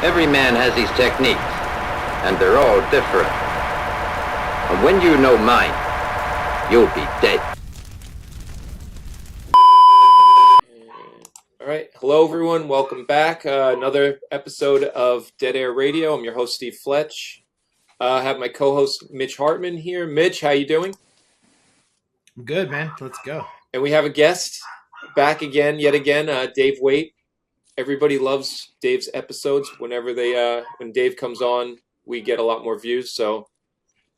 Every man has his techniques, and they're all different. And when you know mine, you'll be dead. All right. Hello, everyone. Welcome back. Another episode of Dead Air Radio. I'm your host, Steve Fletch. I have my co-host, Mitch Hartman here. Mitch, how you doing? I'm good, man. Let's go. And we have a guest back again, yet again, Dave Waite. Everybody loves Dave's episodes. Whenever when Dave comes on, we get a lot more views. So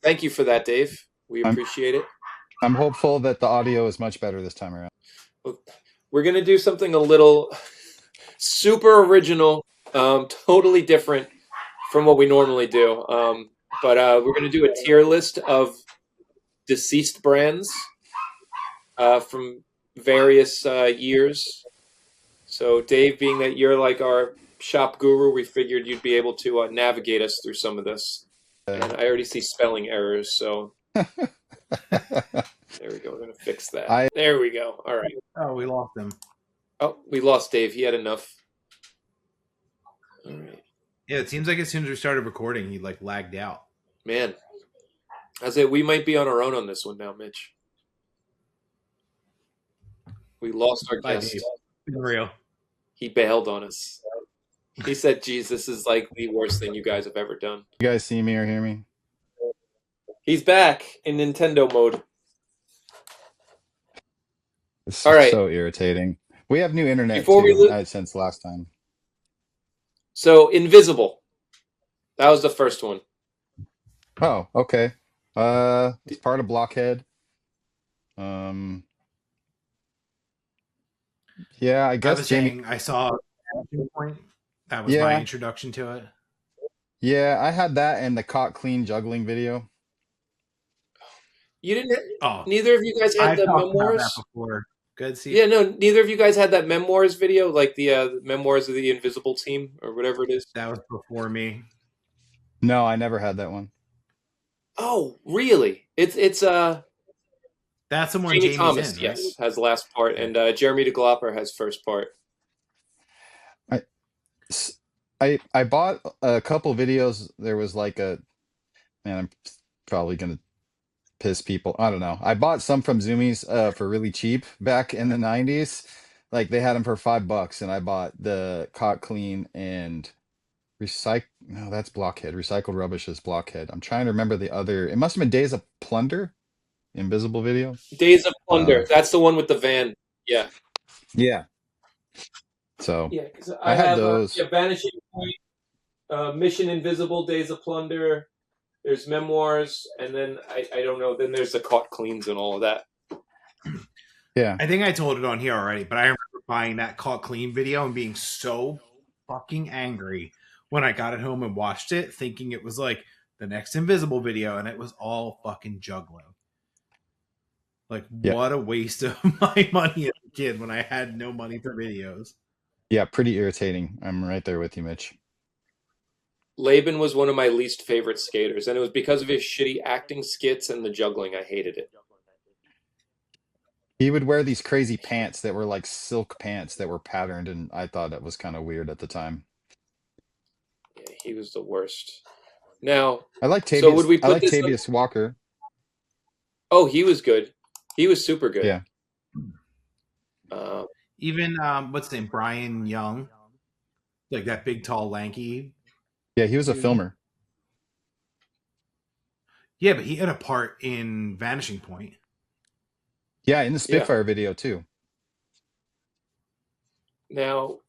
thank you for that, Dave. We appreciate it. I'm hopeful that the audio is much better this time around. We're going to do something a little super original, totally different from what we normally do. But we're going to do a tier list of deceased brands from various years. So, Dave, being that you're like our shop guru, we figured you'd be able to navigate us through some of this. And I already see spelling errors, so there we go. We're going to fix that. There we go. All right. Oh, we lost him. Oh, we lost Dave. He had enough. All right. Yeah, it seems like as soon as we started recording, he like lagged out. Man, I say we might be on our own on this one now, Mitch. We lost our guest. Real. He bailed on us. He said, Jesus is like the worst thing you guys have ever done. You guys see me or hear me? He's back in Nintendo mode. It's All right. So irritating. We have new internet since last time. So, Invisible. That was the first one. Oh, okay. It's part of Blockhead. Yeah, I guess Jamie. I saw Point. That was my introduction to it. Yeah, I had that and the caught clean juggling video. You didn't. Neither of you guys had the memoirs that before. Good. See. Yeah, no. Neither of you guys had that memoirs video, like the memoirs of the Invisible Team or whatever it is. That was before me. No, I never had that one. Oh, really? It's That's the one Jamie Jamie's Thomas, in, right? yes, has last part, and Jeremy DeGlopper has first part. I bought a couple videos. There was like I'm probably gonna piss people. I don't know. I bought some from Zoomies for really cheap back in the 90s. Like they had them for $5, and I bought the caught clean and recycle. No, that's Blockhead. Recycled rubbish is Blockhead. I'm trying to remember the other. It must have been Days of Plunder. Invisible video. Days of Plunder. That's the one with the van. Yeah. Yeah. So yeah, because I had have those. Vanishing Point, Mission Invisible, Days of Plunder. There's memoirs, and then I don't know. Then there's the caught cleans and all of that. Yeah. I think I told it on here already, but I remember buying that caught clean video and being so fucking angry when I got it home and watched it, thinking it was like the next Invisible video, and it was all fucking juggling. Like, what a waste of my money as a kid when I had no money for videos. Yeah, pretty irritating. I'm right there with you, Mitch. Laban was one of my least favorite skaters, and it was because of his shitty acting skits and the juggling. I hated it. He would wear these crazy pants that were like silk pants that were patterned, and I thought that was kind of weird at the time. Yeah, he was the worst. Now, I like Tavius, so would we put Tavius Walker. Oh, he was good. He was super good. Yeah. Even what's his name, Brian Young, like that big, tall, lanky. Yeah, he was a filmer. Yeah, but he had a part in Vanishing Point. Yeah, in the Spitfire video too. Now,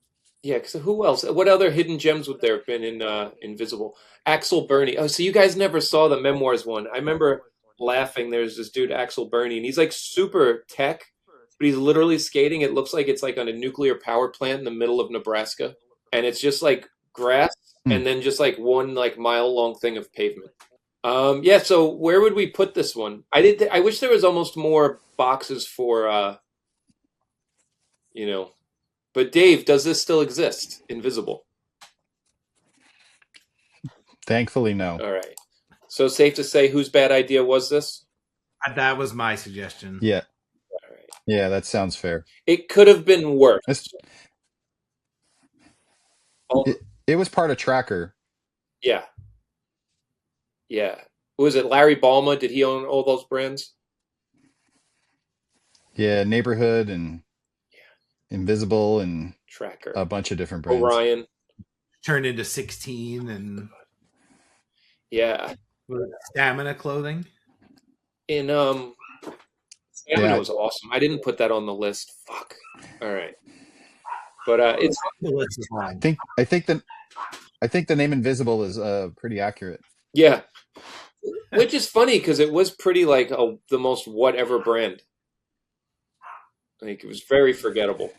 because who else? What other hidden gems would there have been in Invisible? Axel Burney. Oh, so you guys never saw the memoirs one? I remember laughing. There's this dude Axel Burney, and he's like super tech, but he's literally skating. It looks like it's like on a nuclear power plant in the middle of Nebraska, and it's just like grass and then just like one like mile long thing of pavement. So where would we put this one? I wish there was almost more boxes for but Dave, does this still exist? Invisible? Thankfully, no. All right. So safe to say, whose bad idea was this? That was my suggestion. Yeah. All right. Yeah, that sounds fair. It could have been worse. It was part of Tracker. Yeah. Yeah. Was it Larry Balma? Did he own all those brands? Yeah, Neighborhood and Invisible and Tracker. a bunch of different brands. Orion. Turned into 16 and Yeah. Stamina clothing. In Stamina was awesome. I didn't put that on the list. Fuck. All right. But it's The list is long. I think the name Invisible is pretty accurate. yeah. Which is funny because it was pretty like the most whatever brand. Like it was very forgettable.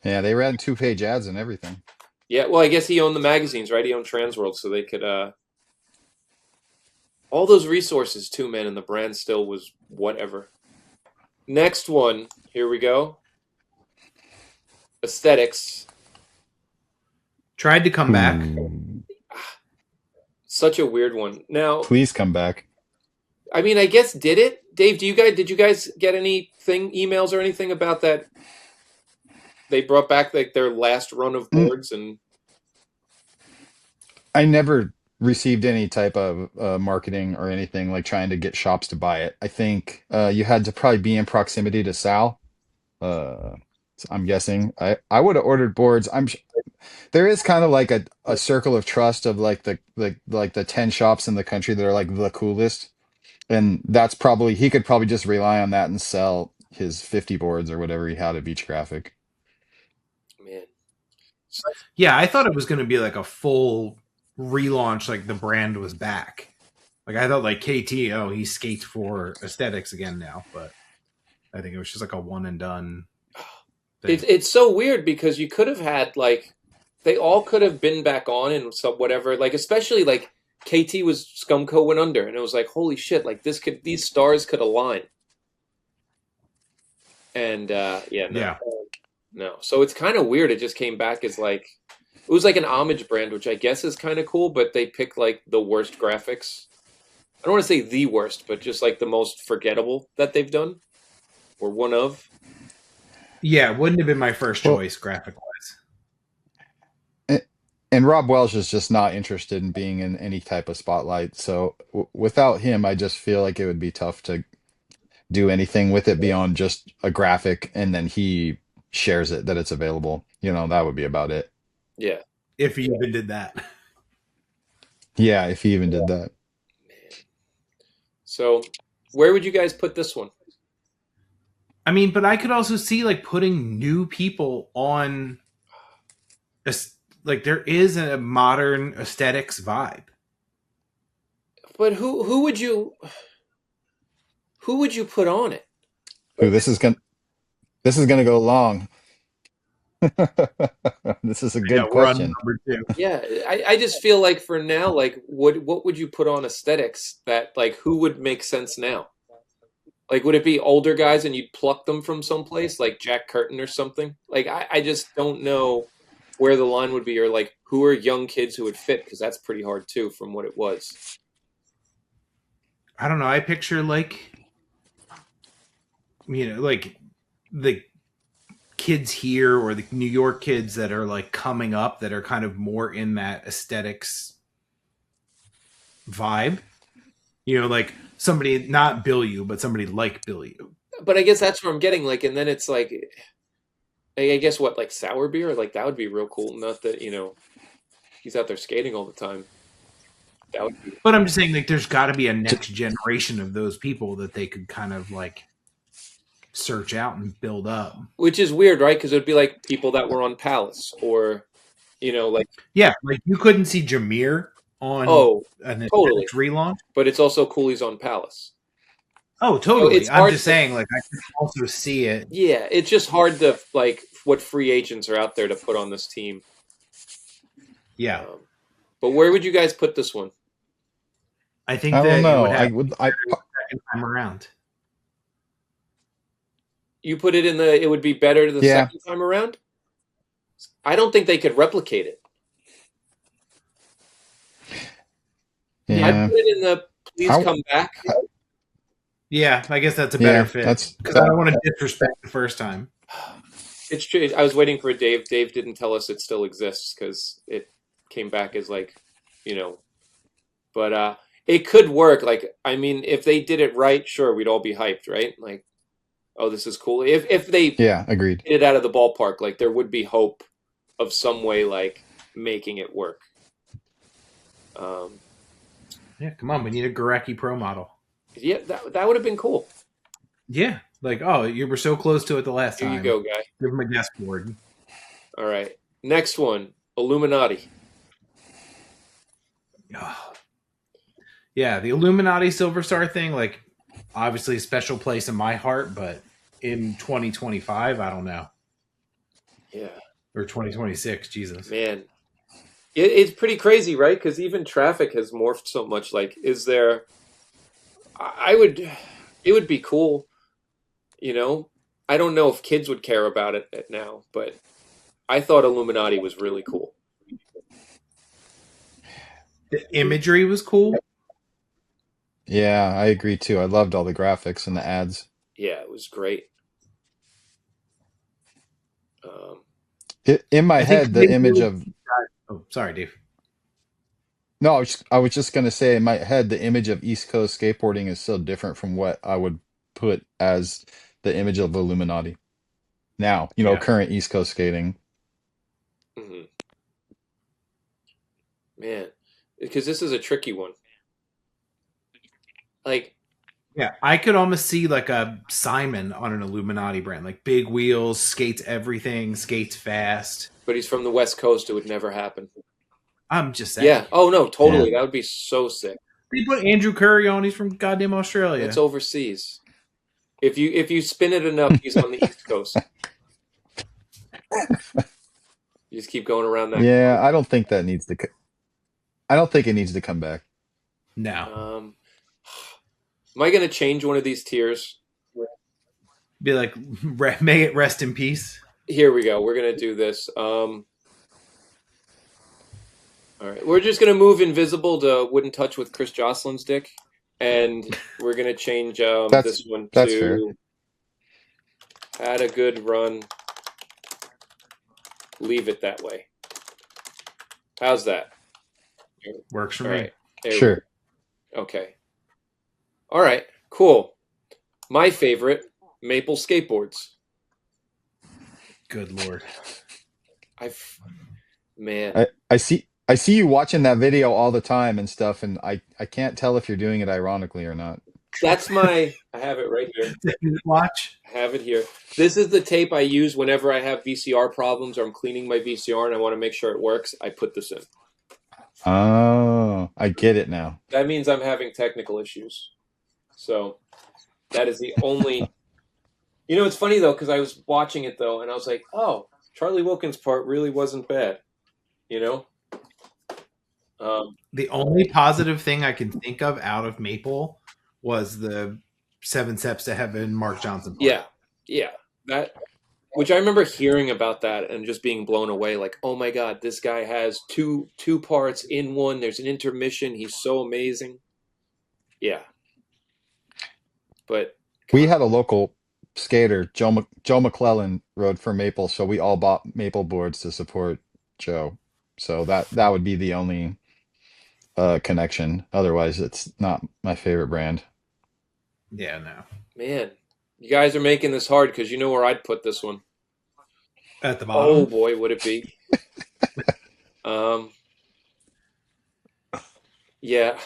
Yeah, they ran 2-page ads and everything. Yeah, well, I guess he owned the magazines, right? He owned Transworld, so they could all those resources too, man, and the brand still was whatever. Next one, here we go. Aesthetics. Tried to come back. Such a weird one. Now, Please come back. I mean, I guess did it? Dave, did you guys get anything, emails or anything about that? They brought back like their last run of boards and I never received any type of marketing or anything like trying to get shops to buy it. I think you had to probably be in proximity to Sal. So I'm guessing I would have ordered boards. There is kind of like a circle of trust of like the 10 shops in the country that are like the coolest. And that's probably he could probably just rely on that and sell his 50 boards or whatever he had at Beach Graphic. man. Yeah, I thought it was going to be like a full relaunch, like the brand was back. Like I thought like KT, he skates for aesthetics again now, but I think it was just like a one and done thing. It's so weird because you could have had like they all could have been back on and some whatever, like especially like KT was Scumco went under and it was like holy shit, like these stars could align. And no. So it's kind of weird. It just came back as like it was like an homage brand, which I guess is kind of cool, but they pick like the worst graphics. I don't want to say the worst, but just like the most forgettable that they've done or one of. Yeah, it wouldn't have been my first choice graphic wise. And Rob Welsh is just not interested in being in any type of spotlight. So without him, I just feel like it would be tough to do anything with it beyond just a graphic, and then he shares it that it's available. That would be about it. Yeah. If he even did that. Yeah, if he even did that. So where would you guys put this one? I mean, but I could also see like putting new people on like there is a modern aesthetics vibe. But who would you put on it? Ooh, this is gonna go long. This is a good question. Yeah, I just feel like for now, like what would you put on aesthetics that like who would make sense now? Like would it be older guys and you'd pluck them from someplace like Jack Curtin or something? Like I just don't know where the line would be or like who are young kids who would fit because that's pretty hard too from what it was. I don't know. I picture like like the kids here or the New York kids that are like coming up that are kind of more in that aesthetics vibe. Like somebody not Bill U, but somebody like Bill U. But I guess that's where I'm getting like, and then it's like, I guess what like sour beer, like that would be real cool. Not that he's out there skating all the time. That would be. But I'm just saying, like, there's got to be a next generation of those people that they could kind of like search out and build up. Which is weird, right? Because it would be like people that were on Palace or, like. Yeah, like you couldn't see Jameer on an totally relaunch. But it's also cool he's on Palace. Oh, totally. I'm just saying, like, I can also see it. Yeah, it's just hard to, like, what free agents are out there to put on this team. Yeah. But where would you guys put this one? I think I that don't know. it would have second time around. You put it in it would be better the second time around? I don't think they could replicate it. Yeah. I put it in the please come back. Yeah, I guess that's a better fit. Because I don't want to disrespect the first time. It's true. I was waiting for Dave. Dave didn't tell us it still exists because it came back as like, you know, but it could work. Like, I mean, if they did it right, sure, we'd all be hyped, right? Like, oh, this is cool. If they Yeah, agreed. hit it out of the ballpark, like there would be hope of some way like making it work. Yeah, come on, we need a Gurecki Pro model. Yeah, that would have been cool. Yeah, like, oh, you were so close to it the last Here time. you go, guy. Give him a guest board. All right, next one, Illuminati. Oh. Yeah, the Illuminati Silver Star thing, like, obviously a special place in my heart, but in 2025, I don't know. Yeah. Or 2026, Jesus. Man, it's pretty crazy, right? Because even traffic has morphed so much. Like, is there? It would be cool, you know. I don't know if kids would care about it now, but I thought Illuminati was really cool. The imagery was cool. Yeah, I agree too. I loved all the graphics and the ads. Yeah, it was great. In my head, the image of Oh, sorry, Dave. no, I was just gonna say in my head, the image of East Coast skateboarding is so different from what I would put as the image of Illuminati. Now, Yeah. current East Coast skating. Mm-hmm. Man, because this is a tricky one. Like, Yeah, I could almost see like a Simon on an Illuminati brand, like big wheels, skates everything, skates fast. but he's from the West Coast. It would never happen. I'm just saying. Yeah. Oh no, totally. Yeah. That would be so sick. They put Andrew Curry on. He's from goddamn Australia. It's overseas. If you spin it enough, he's on the East Coast. You just keep going around that. Yeah, I don't think that needs to. I don't think it needs to come back. No. Am I going to change one of these tiers? Be like, may it rest in peace. Here we go. We're going to do this. All right. We're just going to move Invisible to Wouldn't Touch with Chris Jocelyn's dick. And we're going to change this one that's to Had a Good Run. Leave it that way. How's that? Works for All me. right. There Sure. Okay. All right. Cool. My favorite, Maple Skateboards. Good Lord. Man. I see you watching that video all the time and stuff, and I can't tell if you're doing it ironically or not. That's I have it right here. Watch. I have it here. This is the tape I use whenever I have VCR problems or I'm cleaning my VCR and I want to make sure it works. I put this in. Oh, I get it now. That means I'm having technical issues. So that is the only... it's funny, though, because I was watching it, though, and I was like, oh, Charlie Wilkins' part really wasn't bad. The only positive thing I can think of out of Maple was the 7 Steps to Heaven Mark Johnson part. Yeah. Which I remember hearing about that and just being blown away. Like, oh my God, this guy has two parts in one. There's an intermission. He's so amazing. Yeah. But we had a local skater, Joe McClellan, rode for Maple, so we all bought Maple boards to support Joe. So that would be the only connection. Otherwise, it's not my favorite brand. Yeah, no. Man, you guys are making this hard because you know where I'd put this one. At the bottom. Oh boy, would it be? Yeah.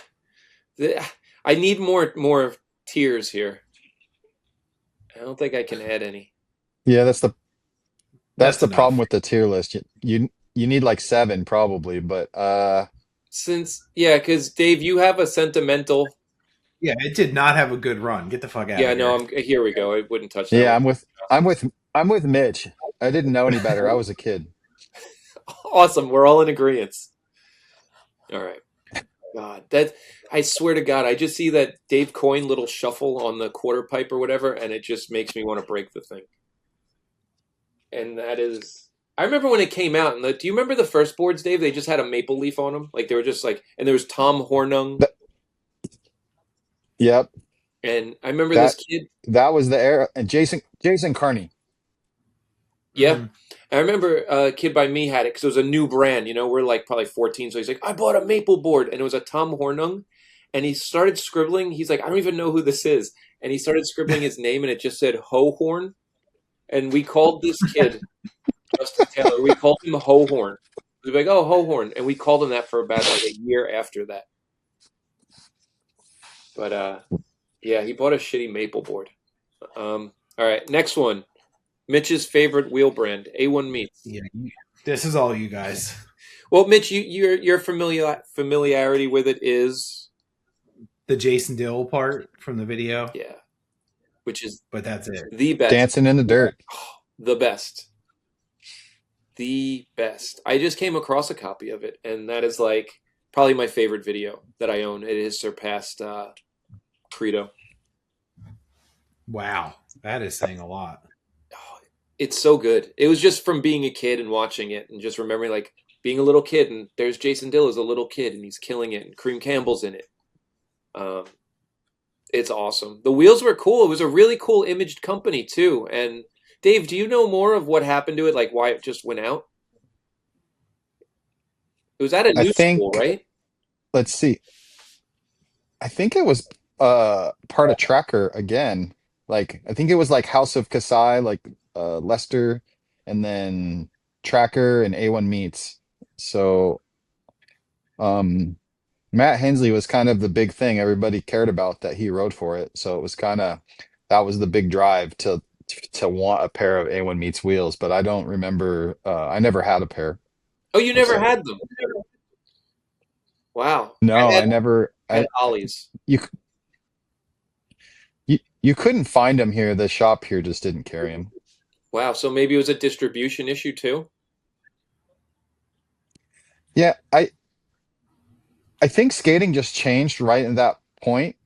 I need more tiers here. I don't think I can add any. Yeah, that's the That's enough. problem with the tier list. You need like 7 probably, but because Dave, you have a sentimental. Yeah, it did not have a good run. Get the fuck out. Yeah, of here. no, here we go. I wouldn't touch that. yeah, one. I'm with Mitch. I didn't know any better. I was a kid. Awesome. We're all in agreement. All right. God, I swear to God, I just see that Dave Coyne little shuffle on the quarter pipe or whatever, and it just makes me want to break the thing. And that is, I remember when it came out. And do you remember the first boards, Dave? They just had a maple leaf on them, like they were just like, and there was Tom Hornung. Yep. And I remember this kid. That was the era, and Jason Carney. Yeah. Mhm. I remember a kid by me had it because it was a new brand. You know, we're like probably 14. So he's like, I bought a maple board. And it was a Tom Hornung. And he started scribbling. He's like, I don't even know who this is. And he started scribbling his name and it just said Ho Horn. And we called this kid, Justin Taylor, we called him Ho Horn. We'd be like, oh, Ho Horn. And we called him that for about like a year after that. But yeah, he bought a shitty maple board. All right, next one. Mitch's favorite wheel brand, A1 Meats. Yeah, this is all you guys. Well, Mitch, your familiarity with it is The Jason Dill part from the video, yeah, which is but that's it. the best, Dancing in the dirt. the best, the best. I just came across a copy of it, and that is like probably my favorite video that I own. It has surpassed Credo. Wow, that is saying a lot. Oh, it's so good. It was just from being a kid and watching it, and just remembering like being a little kid, and there's Jason Dill as a little kid, and he's killing it, and Cream Campbell's in it. It's awesome. The wheels were cool. It was a really cool imaged company too. And Dave, do you know more of what happened to it? Like why it just went out? It was at a I new think, school, right? let's see. I think it was part of Tracker again. Like I think it was like House of Kasai, like Lester, and then Tracker and A1 Meats. So um Matt Hensley was kind of the big thing everybody cared about that he rode for it. So it was kind of that was the big drive to want a pair of A1 Meats wheels, but I don't remember I never had a pair. Oh, you Looks never like. had them. Wow. No, I never I had Ollie's. you you couldn't find them here. The shop here just didn't carry them. Wow. So maybe it was a distribution issue too. Yeah, I think skating just changed right at that point,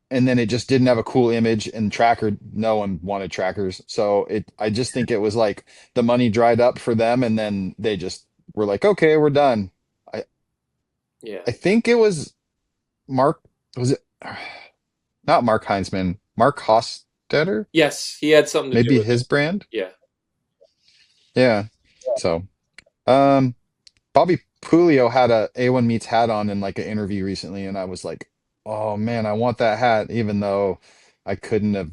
and then it just didn't have a cool image. And tracker, no one wanted trackers, so I just think it was like the money dried up for them, and then they just were like, okay, we're done. I Yeah. I think it was Mark. Was it not Mark Heinzman? Mark Hostetter? Yes, he had something to do Maybe with it. his brand. Yeah. Yeah. So, um, Bobby Pulio had a A1 Meets hat on in like an interview recently, and I was like, "Oh man, I want that hat," even though I couldn't have.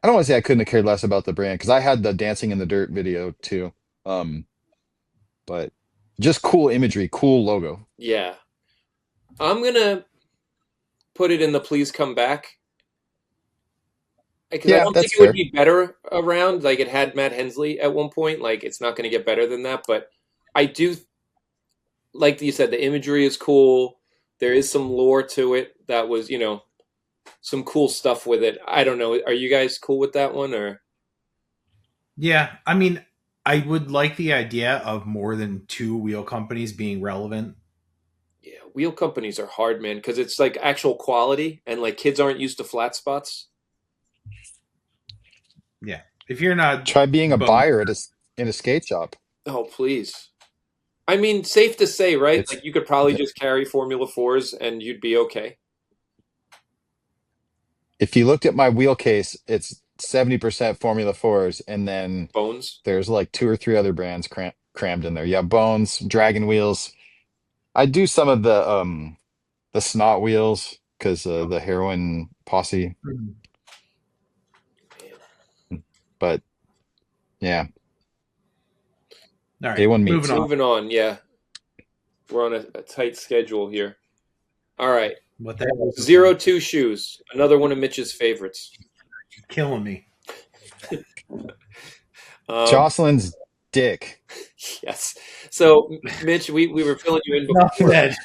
I don't want to say I couldn't have cared less about the brand because I had the Dancing in the Dirt video too. Um, but just cool imagery, cool logo. Yeah. I'm gonna put it in the please come back. Because I Yeah, don't think that's it would fair. be better around. Like it had Matt Hensley at one point. Like it's not going to get better than that. But I do, like you said, the imagery is cool. There is some lore to it that was, some cool stuff with it. I don't know. Are you guys cool with that one or? Yeah, I mean, I would like the idea of more than two wheel companies being relevant. Yeah, wheel companies are hard, man, because it's like actual quality and like kids aren't used to flat spots. Yeah, if you're not Try being a bone- buyer at in a skate shop. Oh, please. I mean, safe to say, right? It's Like you could probably just carry Formula 4s and you'd be okay. if you looked at my wheel case, it's 70% Formula Fours, and then Bones. there's like two or three other brands crammed in there. Yeah, Bones, Dragon Wheels. I do some of the Snot Wheels because the Heroin Posse, but yeah, All right, A1 Meats. moving on. Moving on, yeah. We're on a tight schedule here. All right. What the hell is this? 02 shoes. Another one of Mitch's favorites. You're killing me. Jocelyn's dick. Yes. So, Mitch, we were filling you in Enough before, said.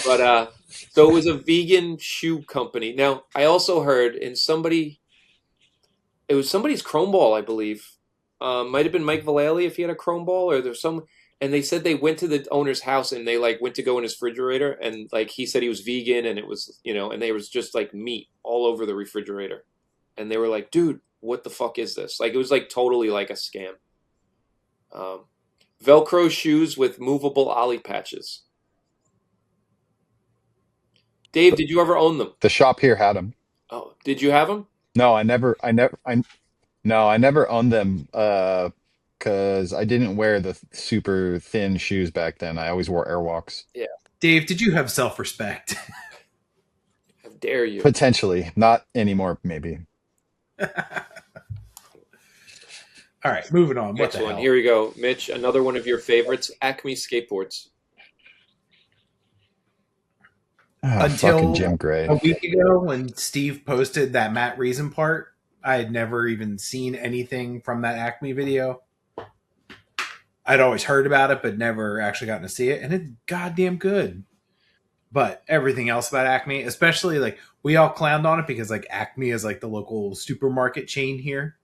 but so it was a vegan shoe company. Now, I also heard it was somebody's Chrome Ball, I believe. Might have been Mike Vallely if he had a Chrome Ball, or there's some. And they said they went to the owner's house and they like went to go in his refrigerator and like he said he was vegan and it was and there was just like meat all over the refrigerator, and they were like, dude, what the fuck is this? Like it was like totally like a scam. Velcro shoes with movable ollie patches. Dave, did you ever own them? The shop here had them. Oh, did you have them? No, I never. No, I never owned them. because I didn't wear the super thin shoes back then. I always wore Airwalks. Yeah. Dave, did you have self-respect? How dare you? Potentially, not anymore. Maybe. All right, moving on. What Next the one. hell? Here we go. Mitch, another one of your favorites, Acme skateboards. Ah, Until fucking Jim Gray. a week ago when Steve posted that Matt Reason part, I had never even seen anything from that Acme video. I'd always heard about it, but never actually gotten to see it, and it's goddamn good. But everything else about Acme, especially like we all clowned on it because like Acme is like the local supermarket chain here.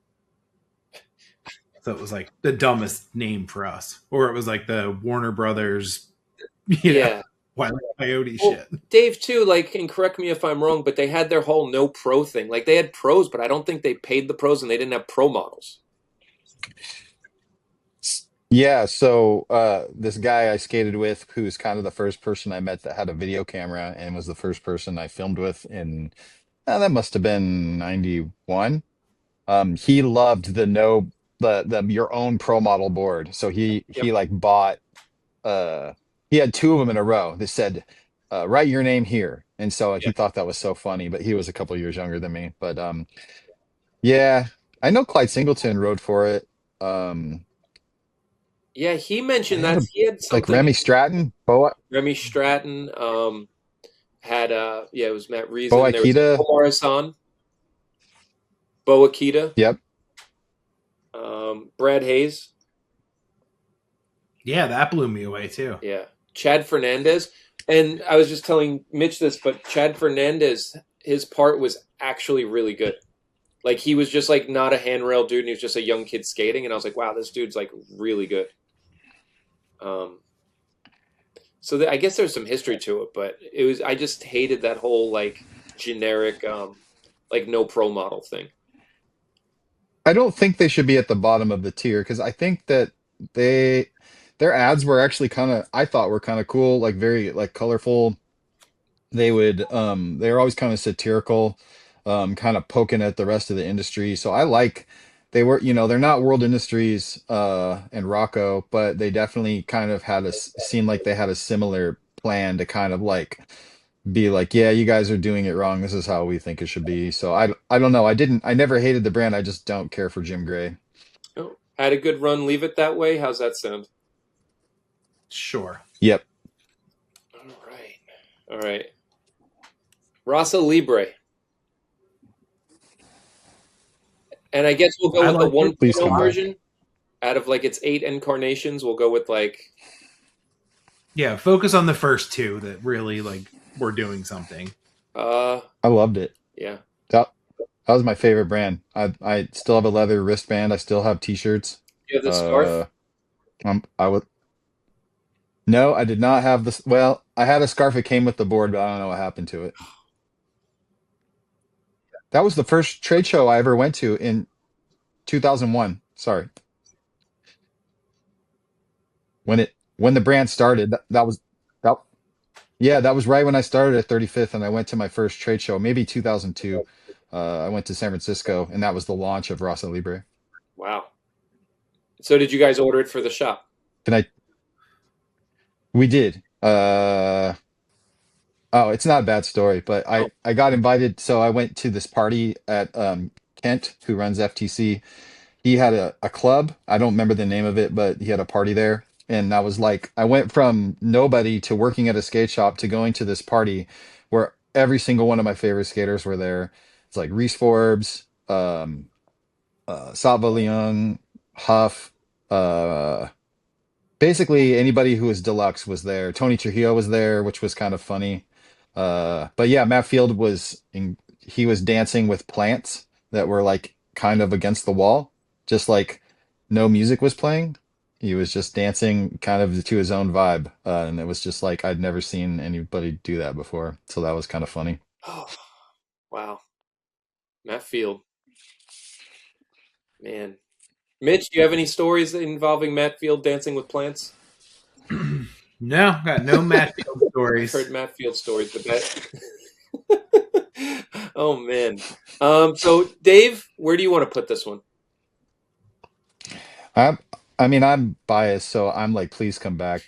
So it was like the dumbest name for us. Or it was like the Warner Brothers, Yeah. Wile E. Coyote Well, shit. Dave, too, like, and correct me if I'm wrong, but they had their whole no pro thing. Like, they had pros, but I don't think they paid the pros and they didn't have pro models. Yeah, so this guy I skated with, who's kind of the first person I met that had a video camera and was the first person I filmed with in that must have been 91. He loved the your own pro model board. So he Yep. like bought he had two of them in a row that said write your name here. And so Yeah. he thought that was so funny, but he was a couple years younger than me. But yeah, I know Clyde Singleton rode for it. Yeah, he mentioned I had that. He had like something. Remy Stratton, Remy Stratton had, it was Matt Reason. Bo There was Akita. Omar Hassan, Bo Akita, Yep. Brad Hayes. Yeah, that blew me away too. Yeah. Chad Fernandez. And I was just telling Mitch this, but Chad Fernandez, his part was actually really good. Like, he was just like not a handrail dude, and he was just a young kid skating. And I was like, wow, this dude's like really good. So I guess there's some history to it, but I just hated that whole like generic, like no pro model thing. I don't think they should be at the bottom of the tier because I think that their ads were actually I thought were kind of cool, like very like colorful. They were always kind of satirical, kind of poking at the rest of the industry. So they were, they're not World Industries and Rocco, but they definitely kind of seemed like they had a similar plan to kind of like be like, yeah, you guys are doing it wrong. This is how we think it should be. So I don't know. I never hated the brand. I just don't care for Jim Gray. Oh, had a good run. Leave it that way. How's that sound? Sure. Yep. All right. Rossa Libre. And I guess we'll go with the 1.0 version. Out of like its 8 incarnations, we'll go with like. Yeah, focus on the first two that really like were doing something. I loved it. Yeah. That was my favorite brand. I still have a leather wristband. I still have t-shirts. You have the scarf? No, I did not have this. Well, I had a scarf that came with the board, but I don't know what happened to it. That was the first trade show I ever went to in 2001. Sorry. When the brand started, that was right when I started at 35th and I went to my first trade show, maybe 2002. I went to San Francisco and that was the launch of Rossa Libre. Wow. So did you guys order it for the shop? We did. Oh, it's not a bad story, but I got invited. So I went to this party at Kent, who runs FTC. He had a club. I don't remember the name of it, but he had a party there. And I was like, I went from nobody to working at a skate shop to going to this party where every single one of my favorite skaters were there. It's like Reese Forbes, Sava Leung, Huff, basically anybody who was deluxe was there. Tony Trujillo was there, which was kind of funny. But yeah, Matt Field he was dancing with plants that were like kind of against the wall, just like no music was playing. He was just dancing kind of to his own vibe. And it was just like, I'd never seen anybody do that before. So that was kind of funny. Oh, wow. Matt Field. Man. Mitch, do you have any stories involving Matt Field dancing with plants? No, got no Matt Field stories. I've heard Matt Field stories, but that. Oh man. So Dave, where do you want to put this one? I mean, I'm biased, so I'm like, please come back.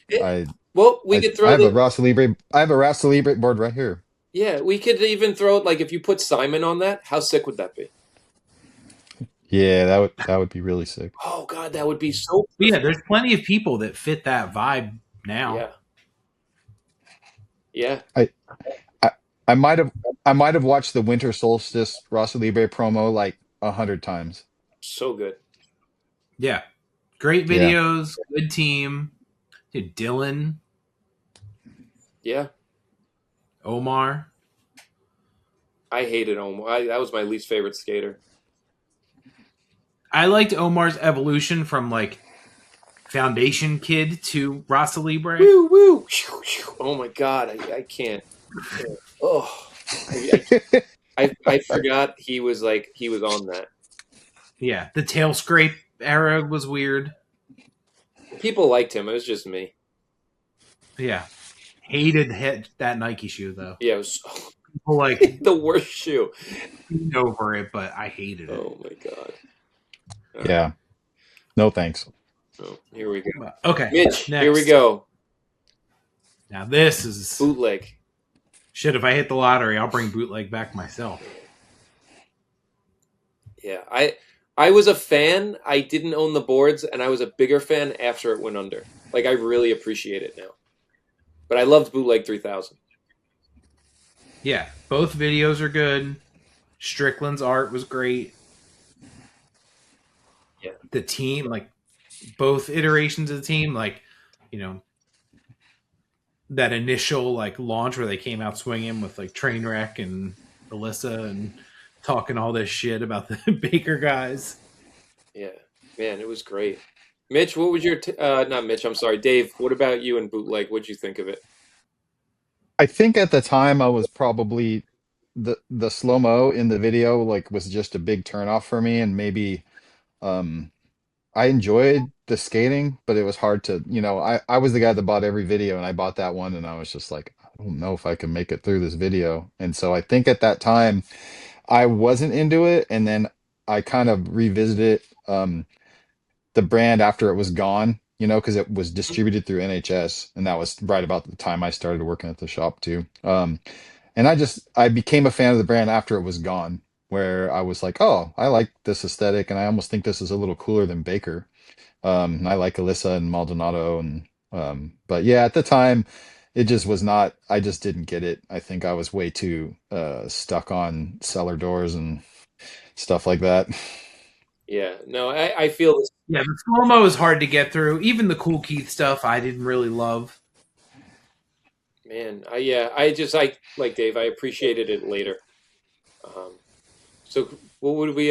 Well, we could I throw have a the Rossa Libre. I have a Rossa Libre board right here. yeah. We could even throw it like if you put Simon on that. How sick would that be? Yeah, that would be really sick. Oh God, that would be so. But yeah, there's plenty of people that fit that vibe now. Yeah. Yeah. I I, I might have watched the Winter Solstice Rossa Libre promo like 100 times. So good. Yeah. Great Yeah. videos, good team. Dude, Dylan, Yeah. Omar. I hated Omar. That was my least favorite skater. I liked Omar's evolution from like Foundation Kid to Rossa Libre. Woo woo. Oh my God, I can't. Oh, I forgot he was on that. Yeah, the tail scrape era was weird. People liked him. It was just me. Yeah, hated that Nike shoe though. Yeah, it was People like the worst shoe. over it, but I hated it. Oh my God. Yeah. No thanks. Oh, here we go. Okay, Mitch, next. here we go. Now this is Bootleg. shit. If I hit the lottery, I'll bring Bootleg back myself. Yeah, I was a fan. I didn't own the boards, and I was a bigger fan after it went under. Like, I really appreciate it now. But I loved Bootleg 3000. Yeah, both videos are good. Strickland's art was great. Yeah. The team, like both iterations of the team, like, you know, that initial like launch where they came out swinging with like Trainwreck and Alyssa and talking all this shit about the Baker guys. Yeah, man, it was great. Mitch, what was your not Mitch, I'm sorry, Dave, what about you and Bootleg? What'd you think of it? I think at the time I was probably the slow-mo in the video like was just a big turnoff for me, and maybe um I enjoyed the skating, but it was hard to, I was the guy that bought every video, and I bought that one, and I was just like, I don't know if I can make it through this video. And so I think at that time I wasn't into it, and then I kind of revisited the brand after it was gone, because it was distributed through NHS, and that was right about the time I started working at the shop too. And I became a fan of the brand after it was gone, where I was like, oh, I like this aesthetic, and I almost think this is a little cooler than Baker. I like Alyssa and Maldonado, and but yeah, at the time, it just was not. I just didn't get it. I think I was way too stuck on cellar doors and stuff like that. Yeah, no, I feel this. Yeah, the slow-mo is hard to get through. Even the Cool Keith stuff I didn't really love. Man, I like Dave, I appreciated it later. So what would we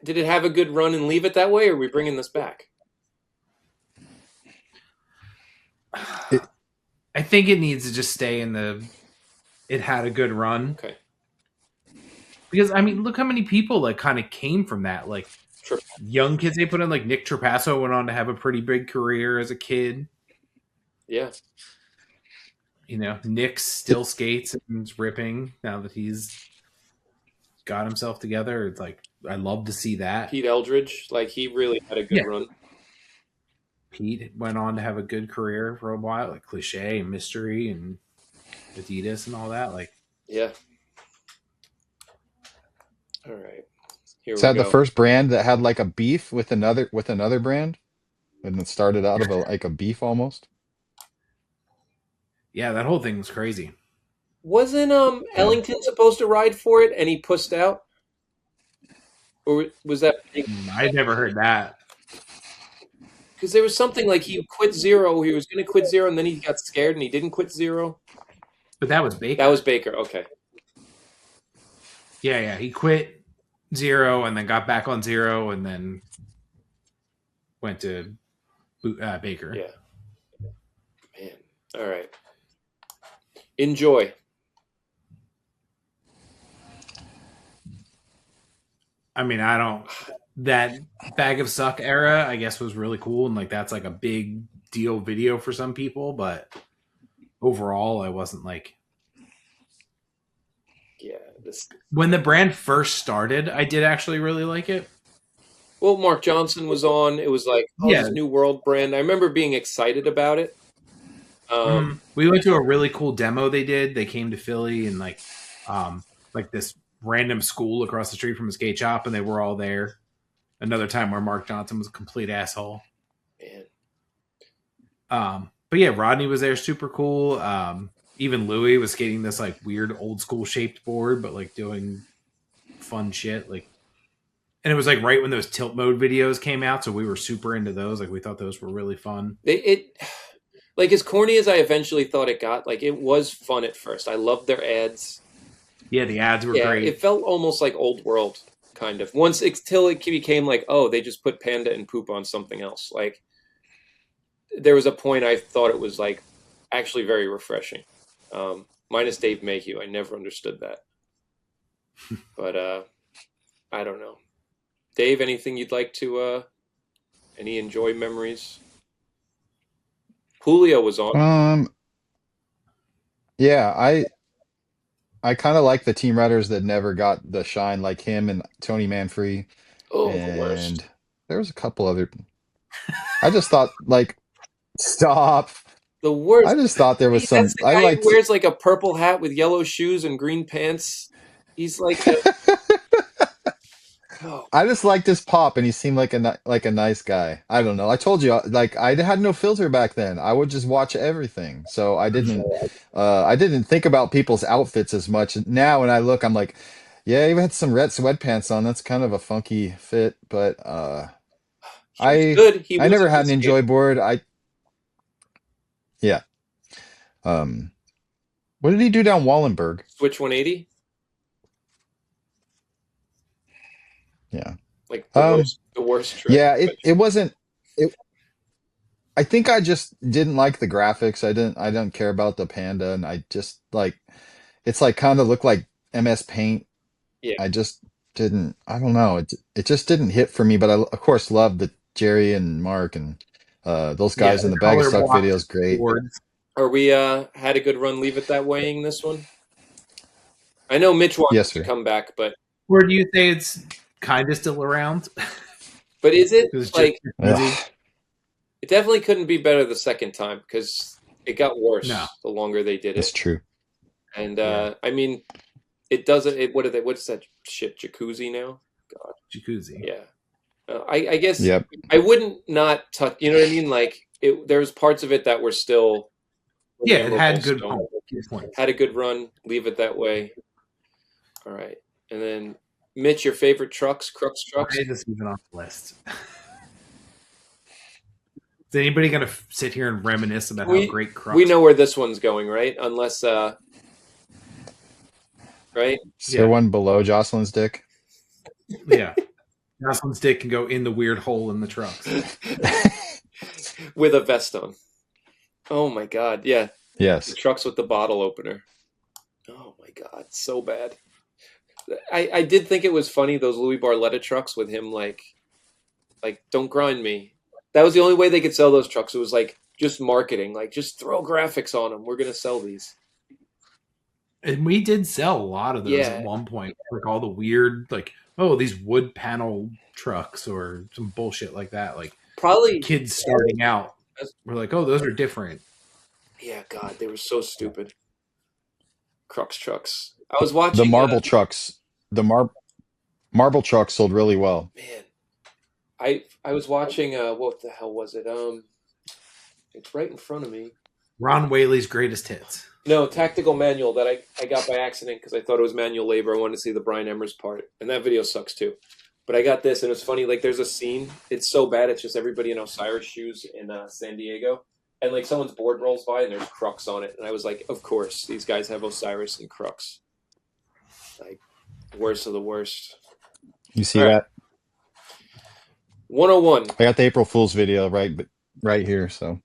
did it have a good run and leave it that way, or are we bringing this back? I think it needs to just stay in the it had a good run. Okay. Because I mean, look how many people like kind of came from that. Like young kids they put in, like Nick Trapasso went on to have a pretty big career as a kid. Yeah. Nick still skates and is ripping now that he's got himself together. It's like I love to see that. Pete Eldridge, like he really had a good run. Pete went on to have a good career for a while, like Cliche and Mystery and Adidas and all that. Like, yeah. All right. Is that the first brand that had like a beef with another brand, and it started out of a beef almost? Yeah, that whole thing was crazy. Wasn't Ellington supposed to ride for it and he pushed out? Or was that? I never heard that. Because there was something like he quit Zero. He was going to quit Zero, and then he got scared and he didn't quit Zero. But that was Baker. That was Baker. Okay. Yeah. He quit Zero and then got back on Zero and then went to Baker. Yeah. Man. All right. Enjoi. I mean, that Bag of Suck era, I guess, was really cool. And like, that's like a big deal video for some people. But overall, I wasn't like, yeah. When the brand first started, I did actually really like it. Well, Mark Johnson was on. It was like, oh, Yeah. this new world brand. I remember being excited about it. We went to a really cool demo they did. They came to Philly and like this random school across the street from a skate shop, and they were all there. Another time where Mark Johnson was a complete asshole. Man. But yeah, Rodney was there, super cool. Even Louis was skating this like weird old school shaped board, but like doing fun shit. Like, and it was like right when those tilt mode videos came out, so we were super into those. Like, we thought those were really fun. Like, as corny as I eventually thought it got, like, it was fun at first. I loved their ads. Yeah, the ads were great. It felt almost like old world, kind of. Till it became like, oh, they just put panda and poop on something else. Like, there was a point I thought it was like actually very refreshing. Minus Dave Mayhew, I never understood that. But I don't know. Dave, anything you'd like to? Any Enjoi memories? Julio was on. Yeah, I kind of like the team riders that never got the shine, like him and Tony Manfree, Oh, the worst. and there was a couple other. I just thought, like, stop. The worst. I just thought there was some. That's the I guy liked. who wears like a purple hat with yellow shoes and green pants. He's like oh, I just liked his pop, and he seemed like a nice guy. I don't know. I told you, like, I had no filter back then. I would just watch everything, so I didn't think about people's outfits as much. Now, when I look, I'm like, yeah, he had some red sweatpants on. That's kind of a funky fit, but he was I good. He I was a never good had an skater. Enjoy board. Yeah. What did he do down Wallenberg? Switch 180. Yeah. Like Um. the worst trick. Yeah. It wasn't. It. I think I just didn't like the graphics. I didn't care about the panda, and I just like it's like kind of looked like MS Paint. Yeah. I just didn't. I don't know. It just didn't hit for me. But I of course loved the Jerry and Mark and those guys in the Bag of color Suck block videos. Great. boards. Are we had a good run? Leave it that way. This one. I know Mitch wants Yes, to sir. come back, but Or do you say it's kind of still around? is it It was like Ugh. it definitely couldn't be better the second time because it got worse No. the longer they did It's it. true. And Yeah. I mean, it doesn't. What's that shit? Jacuzzi now? God. Jacuzzi. Yeah. I guess Yep. I wouldn't not touch. You know what I mean? Like there was parts of it that were still. Yeah, it had memorable, good so points. had a good run. Leave it that way. All right, and then Mitch, your favorite trucks, Krux trucks. Why is this even on the list? Is anybody going to sit here and reminisce about how great Krux? We know where this one's going, right? Unless, right? Is there one below Jocelyn's dick? Yeah. Jocelyn's dick can go in the weird hole in the trucks. With a vest on. Oh my god, yeah. Yes. The trucks with the bottle opener. Oh my god, so bad. I did think it was funny, those Louis Barletta trucks with him like don't grind me. That was the only way they could sell those trucks. It was like just marketing, like just throw graphics on them. We're gonna sell these. And we did sell a lot of those at one point. Like all the weird, like, oh, these wood panel trucks or some bullshit like that. Like probably kids starting out. We're like, oh, those are different. Yeah, God, they were so stupid. Krux trucks. I was watching The marble trucks. The marble trucks sold really well. Man, I was watching. What the hell was it? It's right in front of me. Ron Whaley's greatest hits. No, Tactical Manual that I got by accident because I thought it was manual labor. I wanted to see the Brian Emmers part, and that video sucks too. But I got this, and it's funny. Like, there's a scene. It's so bad. It's just everybody in Osiris shoes in San Diego, and like someone's board rolls by, and there's Krux on it, and I was like, of course, these guys have Osiris and Krux. Like, worst of the worst. You see that? 101. I got the April Fool's video right here. So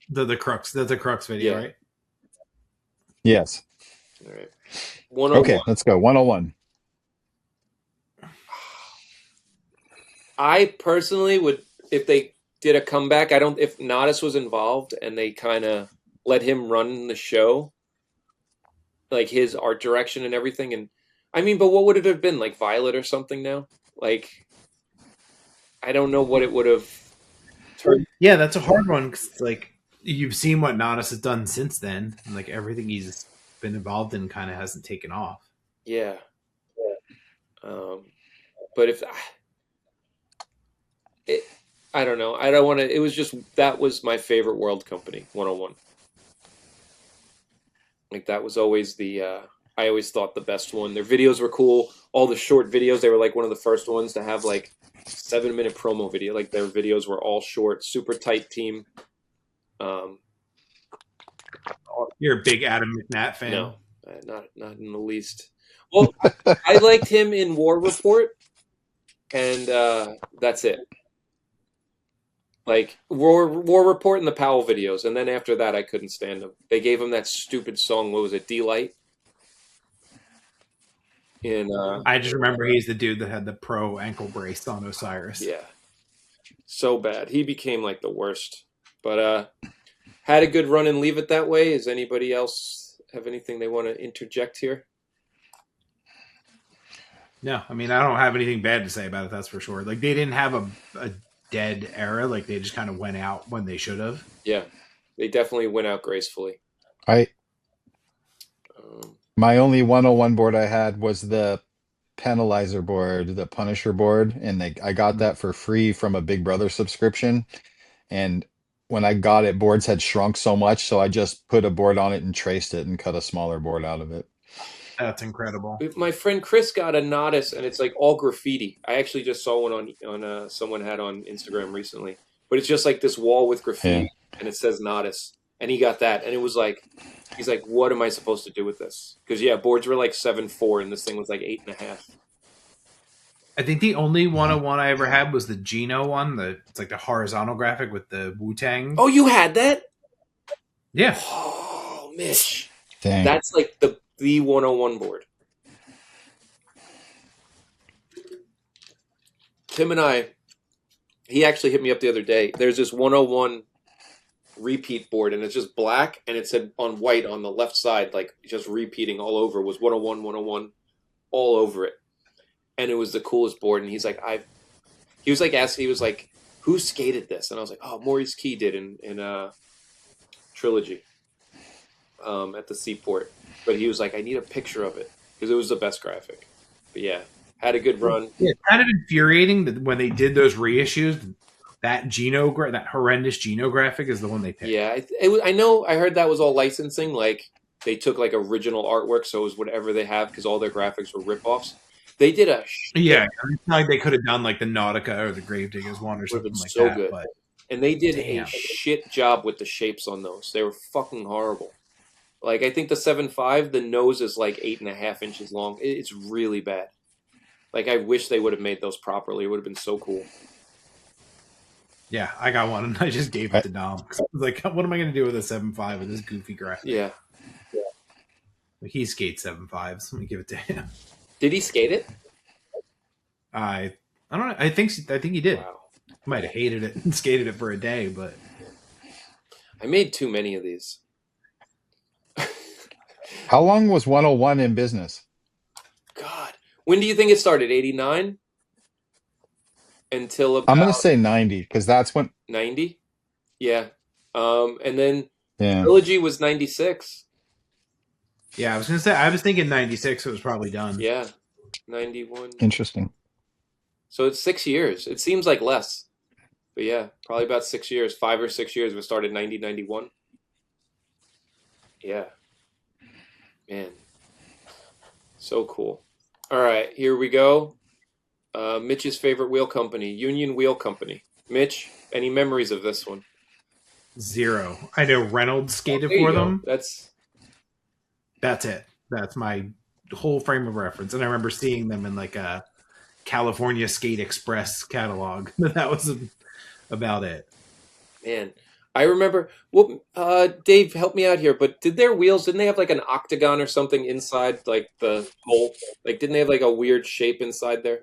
the Krux. That's a Krux video, right? Yes. All right. 101. Okay, let's go. 101. I personally would, if they did a comeback, if Nadas was involved and they kind of let him run the show, like his art direction and everything. And I mean, but what would it have been? Like Violet or something now? Like, I don't know what it would have turned. Yeah, that's a hard one because like you've seen what Nanas has done since then, and like everything he's been involved in kind of hasn't taken off. Yeah. But if it, I don't know. I don't want to. It was just that was my favorite World Company 101. Like that was always the. I always thought the best one. Their videos were cool. All the short videos. They were like one of the first ones to have like 7-minute promo video. Like their videos were all short, super tight team. Um, You're a big Adam McNatt fan. no, not in the least. Well, I liked him in War Report, and that's it. Like War Report and the Powell videos, and then after that, I couldn't stand him. They gave him that stupid song. What was it, Delight? In I just remember he's the dude that had the pro ankle brace on Osiris. yeah, so bad. He became like the worst. But had a good run and leave it that way. Does anybody else have anything they want to interject here? No, I mean I don't have anything bad to say about it. That's for sure. Like they didn't have a dead era. Like they just kind of went out when they should have. Yeah, they definitely went out gracefully. My only 101 board I had was the Penalizer board, the Punisher board, and I got that for free from a Big Brother subscription. And when I got it, boards had shrunk so much, so I just put a board on it and traced it and cut a smaller board out of it. That's incredible. My friend Chris got a Nodus, and it's like all graffiti. I actually just saw one on someone had on Instagram recently, but it's just like this wall with graffiti, and it says Nodus, and he got that, and it was like, he's like, what am I supposed to do with this? Because yeah, boards were like 7.4, and this thing was like 8.5. I think the only 101 I ever had was the Geno one. It's like the horizontal graphic with the Wu-Tang. Oh, you had that? Yeah. Oh, Mitch, Dang. that's like the 101 board. Tim and I, he actually hit me up the other day. There's this 101 repeat board, and it's just black, and it said on white on the left side, like just repeating all over, was 101, 101, all over it. And it was the coolest board. And he's like, he was like asking, he was like, who skated this? And I was like, oh, Maurice Key did in Trilogy at the Seaport. But he was like, I need a picture of it because it was the best graphic. But yeah, had a good run. Yeah, it's kind of infuriating that when they did those reissues, that that horrendous Geno graphic is the one they picked. Yeah, I know. I heard that was all licensing. Like they took like original artwork, so it was whatever they have because all their graphics were ripoffs. They did a yeah. It's not like they could have done like the Nautica or the Gravediggers one or something like so that. Good. But and they did a shit job with the shapes on those. They were fucking horrible. Like I think the 7.5, the nose is like 8.5 inches long. It's really bad. Like I wish they would have made those properly. It would have been so cool. Yeah, I got one and I just gave it to Dom. I was like, what am I going to do with a 7.5 with this goofy graphic? Yeah. He skates 7.5s. So let me give it to him. Did he skate it? I don't know. I think he did. Wow. Might have hated it and skated it for a day, but I made too many of these. How long was 101 in business? God. When do you think it started? 89? Until about I'm going to say 90 because that's when 90? Yeah. And then yeah. Trilogy was 96. yeah, I was thinking 96 it was probably done. Yeah. 91. Interesting. So it's 6 years. It seems like less. But yeah, probably about 6 years, 5 or 6 years. We started 90, 91. Yeah. Man. So cool. All right, here we go. Mitch's favorite wheel company, Union Wheel Company. Mitch, any memories of this one? 0. I know Reynolds skated There you for go. them. That's it. That's my whole frame of reference. And I remember seeing them in like a California Skate Express catalog. That was about it. Man, I remember. Well, Dave, help me out here. But didn't they have like an octagon or something inside, like the hole? Like, didn't they have like a weird shape inside there?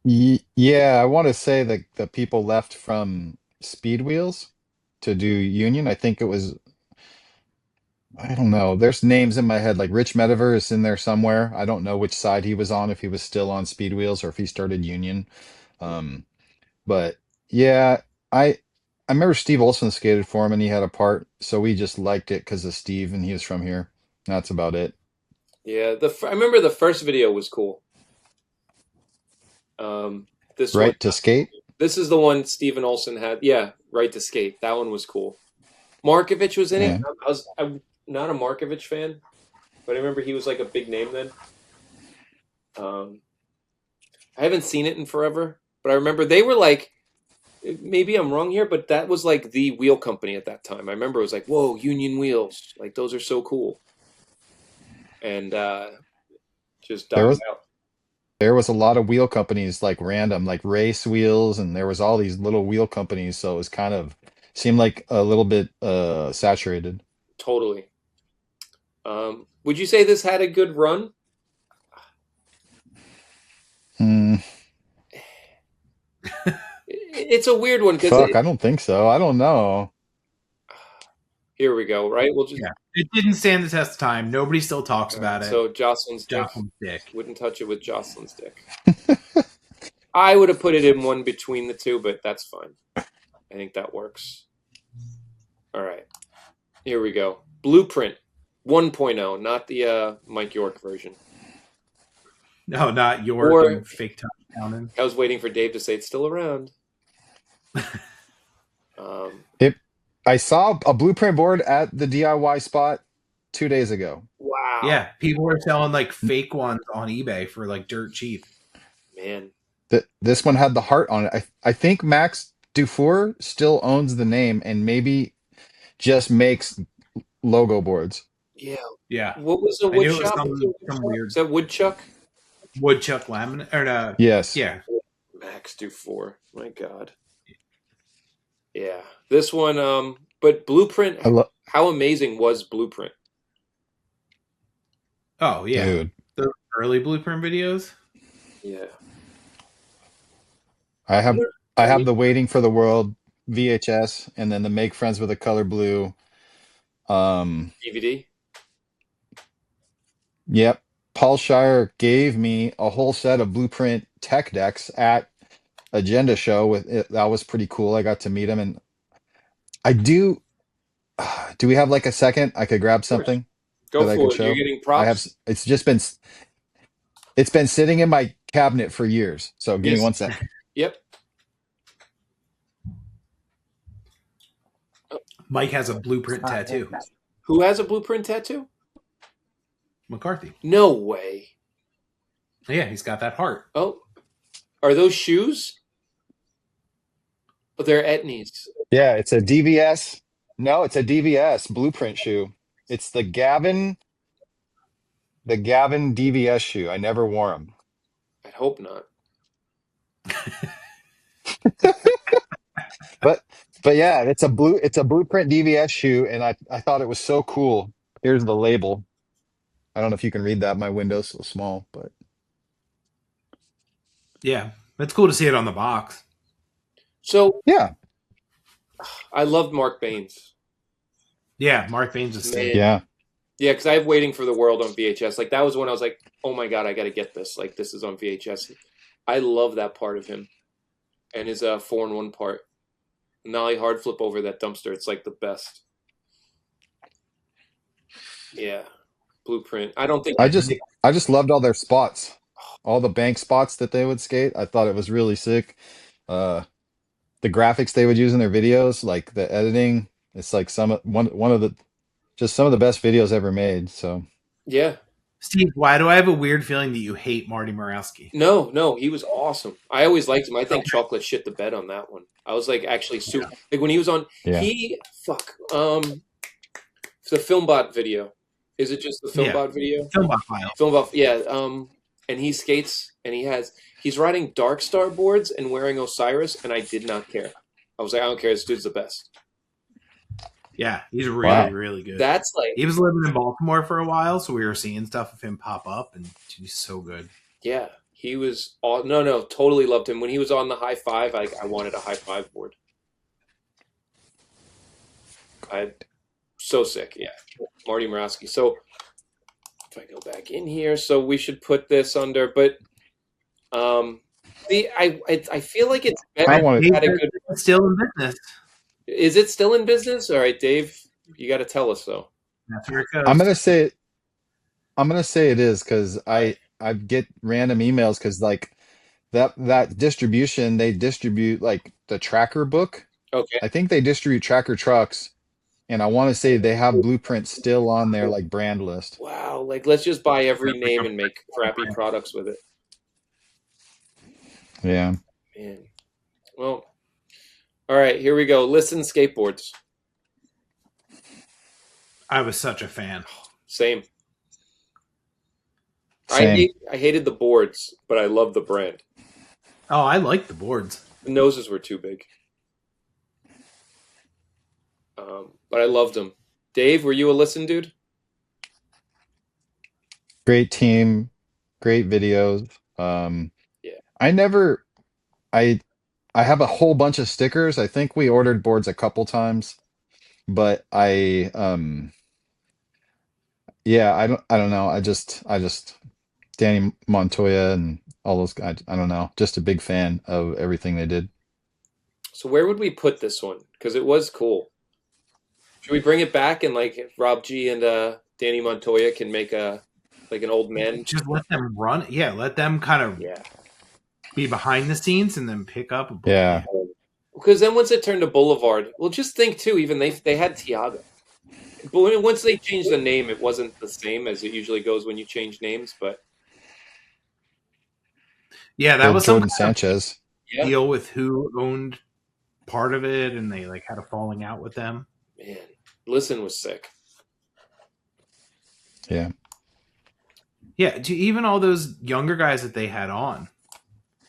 Yeah, I want to say that the people left from Speed Wheels to do Union. I think it was I don't know. There's names in my head like Rich Metaver is in there somewhere. I don't know which side he was on, if he was still on Speed Wheels or if he started Union. Um, but yeah, I I remember Steve Olson skated for him and he had a part, so we just liked it because of Steve and he was from here. That's about it. Yeah, I remember the first video was cool. This one, Right to skate? this is the one Steven Olson had. Yeah, right to skate. That one was cool. Markovich was in it. Yeah. I'm not a Markovich fan, but I remember he was like a big name then. Um, I haven't seen it in forever, but I remember they were like, maybe I'm wrong here, but that was like the wheel company at that time. I remember it was like, whoa, Union wheels, like those are so cool, and just There died was out. there was a lot of wheel companies like random, like race wheels, and there was all these little wheel companies, so it was kind of seemed like a little bit saturated. Totally. Would you say this had a good run? Hmm. It's a weird one because Fuck, I don't think so. I don't know. here we go. Right, we'll just Yeah, it didn't stand the test of time. Nobody still talks about it. so Jocelyn's dick. Jocelyn's dick. Wouldn't touch it with Jocelyn's dick. I would have put it in one between the two, but that's fine. I think that works. All right. Here we go. Blueprint 1.0, not the Mike York version. No, not York Or- and fake top counting. I was waiting for Dave to say it's still around. I saw a blueprint board at the DIY spot 2 days ago. Wow. Yeah, people were selling like fake ones on eBay for like dirt cheap. Man. This one had the heart on it. I think Max Dufour still owns the name and maybe just makes logo boards. Yeah. Yeah, What was the I knew wood it was shop? some weird Is that Woodchuck? woodchuck laminate or no? Yes. Yeah, Max Dufour. My God. Yeah. This one, but Blueprint, how amazing was Blueprint? oh yeah, Dude. the early Blueprint videos. Yeah. I have the Waiting for the World VHS and then the Make Friends with the Color Blue. DVD? Yep. Paul Shire gave me a whole set of Blueprint tech decks at Agenda show with it. That was pretty cool. I got to meet him and I do we have like a second? I could grab something Go that I for could it. show. You're getting I have props? it's been sitting in my cabinet for years. So give me Yes. 1 sec. Yep. Mike has a Blueprint tattoo. Who has a Blueprint tattoo? McCarthy. No way. Yeah, he's got that heart. Oh, are those shoes? Oh, they're Etnies. Yeah, it's a DVS. No, it's a DVS Blueprint shoe. It's the Gavin DVS shoe. I never wore them. I hope not. But yeah, it's a Blueprint DVS shoe, and I thought it was so cool. Here's the label. I don't know if you can read that. My window's so small, but Yeah, it's cool to see it on the box. So yeah, I loved Mark Baines. Yeah, Mark Baines is Man. yeah. Yeah, because I have Waiting for the World on VHS. Like that was when I was like, oh my God, I got to get this. Like this is on VHS. I love that part of him and his 4-in-1 part. Nollie hard flip over that dumpster. It's like the best. Yeah. Blueprint. I don't think I just loved all their spots, all the bank spots that they would skate. I thought it was really sick. The graphics they would use in their videos, like the editing, it's like one of the just some of the best videos ever made. So yeah. Steve, why do I have a weird feeling that you hate Marty Morawski? No, he was awesome. I always liked him. I think Chocolate shit the bed on that one. I was like actually super like when he was on yeah. the Filmbot video. Is it just the Filmbot video? Filmbot file. Filmbot, yeah. And he skates and he's riding Dark Star boards and wearing Osiris, and I did not care. I was like, I don't care. This dude's the best. Yeah, he's really, Wow. really good. That's like, He was living in Baltimore for a while, so we were seeing stuff of him pop up, and he's so good. yeah, he was all, no, totally loved him. When he was on the high five, I wanted a high five board. So sick. Yeah. Marty Morawski. So if I go back in here, so we should put this under, but I feel like it's better I want if it. we had a good. It's still in business. Is it still in business? All right, Dave, you got to tell us though. That's where it goes. I'm gonna say it is because I get random emails because like that distribution they distribute like the tracker book. Okay. I think they distribute tracker trucks, and I want to say they have Blueprint still on their like brand list. Wow. Like, let's just buy every name and make crappy products with it. Yeah. Man. Well, all right, here we go. Listen, skateboards. I was such a fan. Same. Same. I hated the boards, but I love the brand. Oh, I like the boards. The noses were too big. But I loved them. Dave, were you a listen dude? Great team, great videos. Yeah. I have a whole bunch of stickers. I think we ordered boards a couple times, but yeah, I don't know. I just Danny Montoya and all those guys. I don't know. Just a big fan of everything they did. So where would we put this one? Because it was cool. Should we bring it back and like Rob G and Danny Montoya can make an old man? Just let them run. Yeah, let them kind of be behind the scenes and then pick up a book. Yeah. Because then once it turned to Boulevard, well, just think too. Even they had Tiago, but once they changed the name, it wasn't the same as it usually goes when you change names. But Yeah, that was Jordan some kind of Sanchez. deal with who owned part of it, and they like had a falling out with them. Man, Listen was sick. Yeah. Yeah, to even all those younger guys that they had on.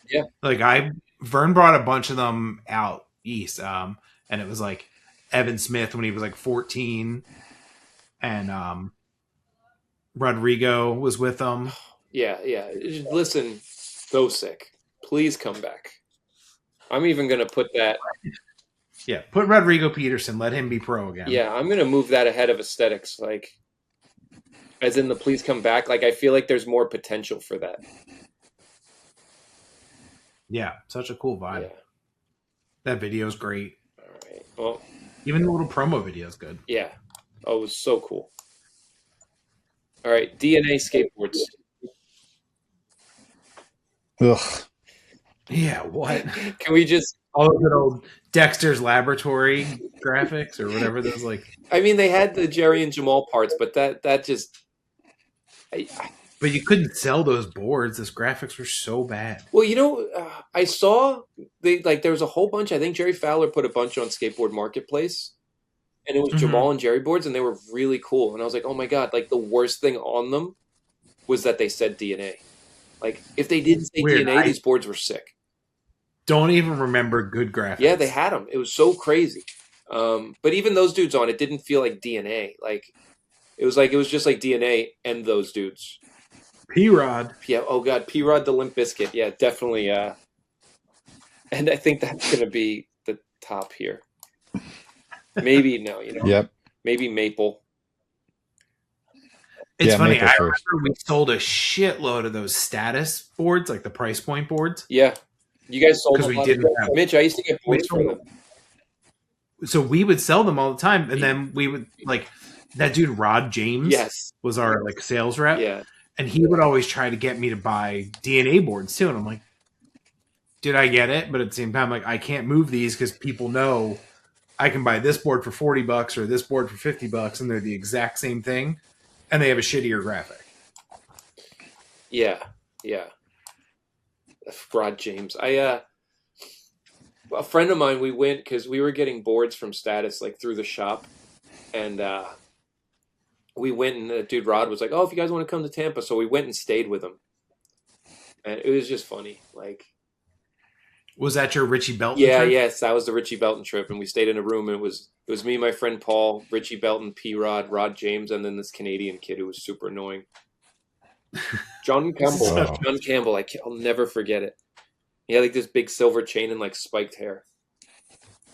Yeah. Like Vern brought a bunch of them out east. And it was like Evan Smith when he was like 14. And Rodrigo was with them. Yeah. Listen, so sick. Please come back. I'm even gonna put that. Yeah, put Rodrigo Peterson, let him be pro again. Yeah, I'm gonna move that ahead of aesthetics, like as in the please come back. Like I feel like there's more potential for that. Yeah, such a cool vibe. Yeah. That video is great. All right. Well, even the little promo video is good. Yeah. Oh, it was so cool. All right, DNA skateboards. Ugh. Yeah, what? Can we just all those good old Dexter's Laboratory graphics or whatever those like. I mean, they had the Jerry and Jamal parts, but that just. But you couldn't sell those boards. Those graphics were so bad. Well, I saw there was a whole bunch. I think Jerry Fowler put a bunch on Skateboard Marketplace, and it was Jamal and Jerry boards, and they were really cool. And I was like, oh my god! Like the worst thing on them was that they said DNA. Like if they didn't say Weird. DNA, these boards were sick. Don't even remember good graphics. Yeah, they had them. It was so crazy. But even those dudes on it didn't feel like DNA. Like it was just like DNA and those dudes. P-Rod. Yeah. Oh god, P-Rod the Limp Bizkit. Yeah, definitely. And I think that's gonna be the top here. Maybe no, Yep. Maybe Maple. It's funny. Maple I first. remember we sold a shitload of those status boards, like the price point boards. Yeah. You guys sold because them. we didn't have Mitch, I used to get boards from them. So we would sell them all the time, and then we would like that dude Rod James. Yes. Was our like sales rep. Yeah. And he would always try to get me to buy DNA boards too, and I'm like, dude, I get it, but at the same time, like I can't move these because people know I can buy this board for $40 or this board for $50, and they're the exact same thing, and they have a shittier graphic. Yeah. Rod James. A friend of mine, we went because we were getting boards from Status like through the shop, and we went and the dude Rod was like, "Oh, if you guys want to come to Tampa," so we went and stayed with him, and it was just funny. Like, was that your Richie Belton? Yeah, trip? yes, that was the Richie Belton trip, and we stayed in a room, and it was me, my friend Paul, Richie Belton, P-Rod, Rod James, and then this Canadian kid who was super annoying. John Campbell. Wow. John Campbell. I'll never forget it. He had like this big silver chain and like spiked hair,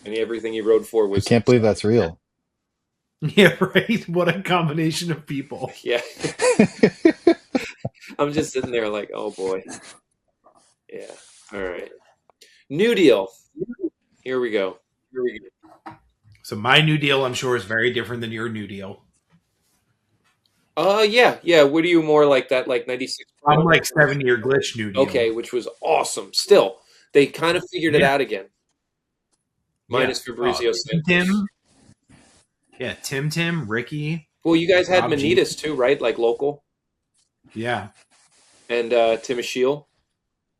and everything he rode for I was. can't believe that's real. Yeah, right. What a combination of people. Yeah. I'm just sitting there like, oh boy. Yeah. All right. New Deal. Here we go. So my New Deal, I'm sure, is very different than your New Deal. Yeah. What are you more like that, like 96? I'm like 7-year glitch New Deal. Okay, which was awesome. Still, they kind of figured it out again. Minus Fabrizio Santos. Tim. Yeah, Tim, Ricky. Well, you guys had Rob Menace too, right? Like local. Yeah. And Tim Ashiel,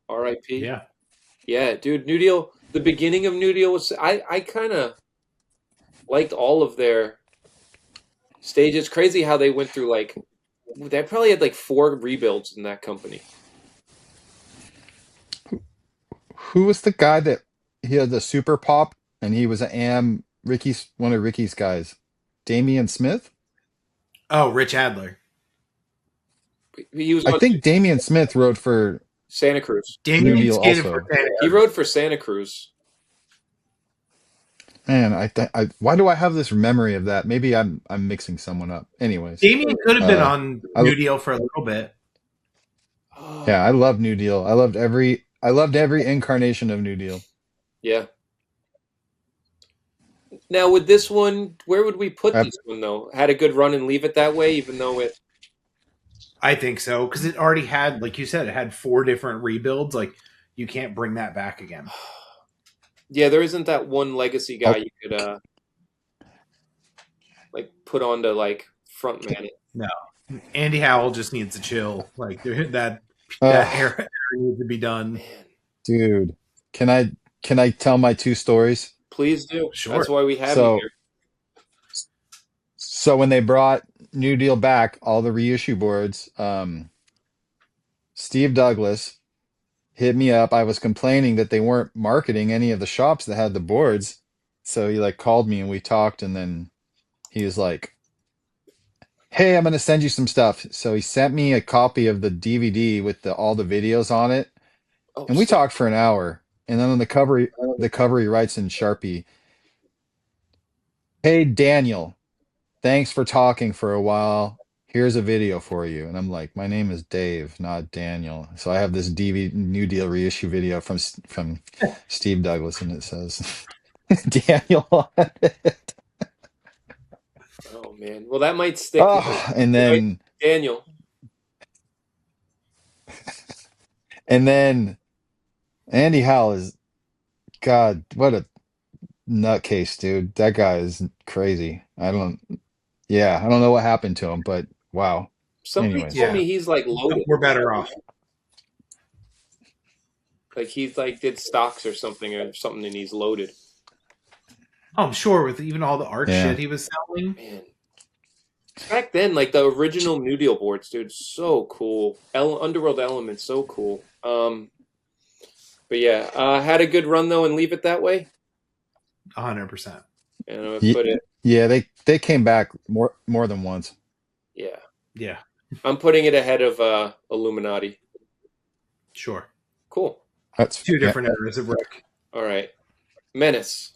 R.I.P. Yeah. Yeah, dude, New Deal. The beginning of New Deal was I kind of liked all of their stages. Crazy how they went through like they probably had like 4 rebuilds in that company. Who was the guy that he had the super pop and he was one of Ricky's guys? Damian Smith? Oh, Rich Adler. He was I on think Damian Smith rode for Santa Cruz. New Damien Deal skated also. for Santa He Cruz. rode for Santa Cruz. Man, why do I have this memory of that? Maybe I'm mixing someone up. Anyways, Damien could have been on I- New Deal for a little bit. Oh, yeah, I love New Deal. I loved every incarnation of New Deal. yeah. Now with this one, where would we put I've- this one though? Had a good run and leave it that way, even though it. I think so, because it already had, like you said, it had 4 different rebuilds. Like, you can't bring that back again. Yeah, there isn't that one legacy guy you could like put on to like front man it. No. Andy Howell just needs to chill. Like, that Ugh. era needs to be done. Man, Dude, can I tell my 2 stories? please do. Sure. That's why we have So- you here. So when they brought New Deal back, all the reissue boards, Steve Douglas hit me up. I was complaining that they weren't marketing any of the shops that had the boards. So he like called me and we talked, and then he was like, "Hey, I'm gonna send you some stuff." So he sent me a copy of the DVD with all the videos on it. Oh, And we so- talked for an hour. And then on the cover he writes in Sharpie, "Hey Daniel, thanks for talking for a while. Here's a video for you." And I'm like, "My name is Dave, not Daniel." So I have this DVD New Deal reissue video from Steve Douglas, and it says Daniel on it. Oh man. Well, that might stick. Oh, and then Daniel. Andy Howell is, God, what a nutcase, dude. That guy is crazy. I don't know what happened to him, but wow. Somebody Anyways. told Yeah. me he's like loaded. We're better off. Like he's like did stocks or something and he's loaded. Oh, I'm sure, with even all the art Yeah. shit he was selling. Man. Back then, like the original New Deal boards, dude, so cool. Underworld Elements, so cool. But yeah, had a good run though, and leave it that way. 100%. And I Ye- put it, Yeah, they came back more than once. yeah. Yeah, I'm putting it ahead of Illuminati. sure. Cool. That's 2 different eras of Rick. All right, Menace.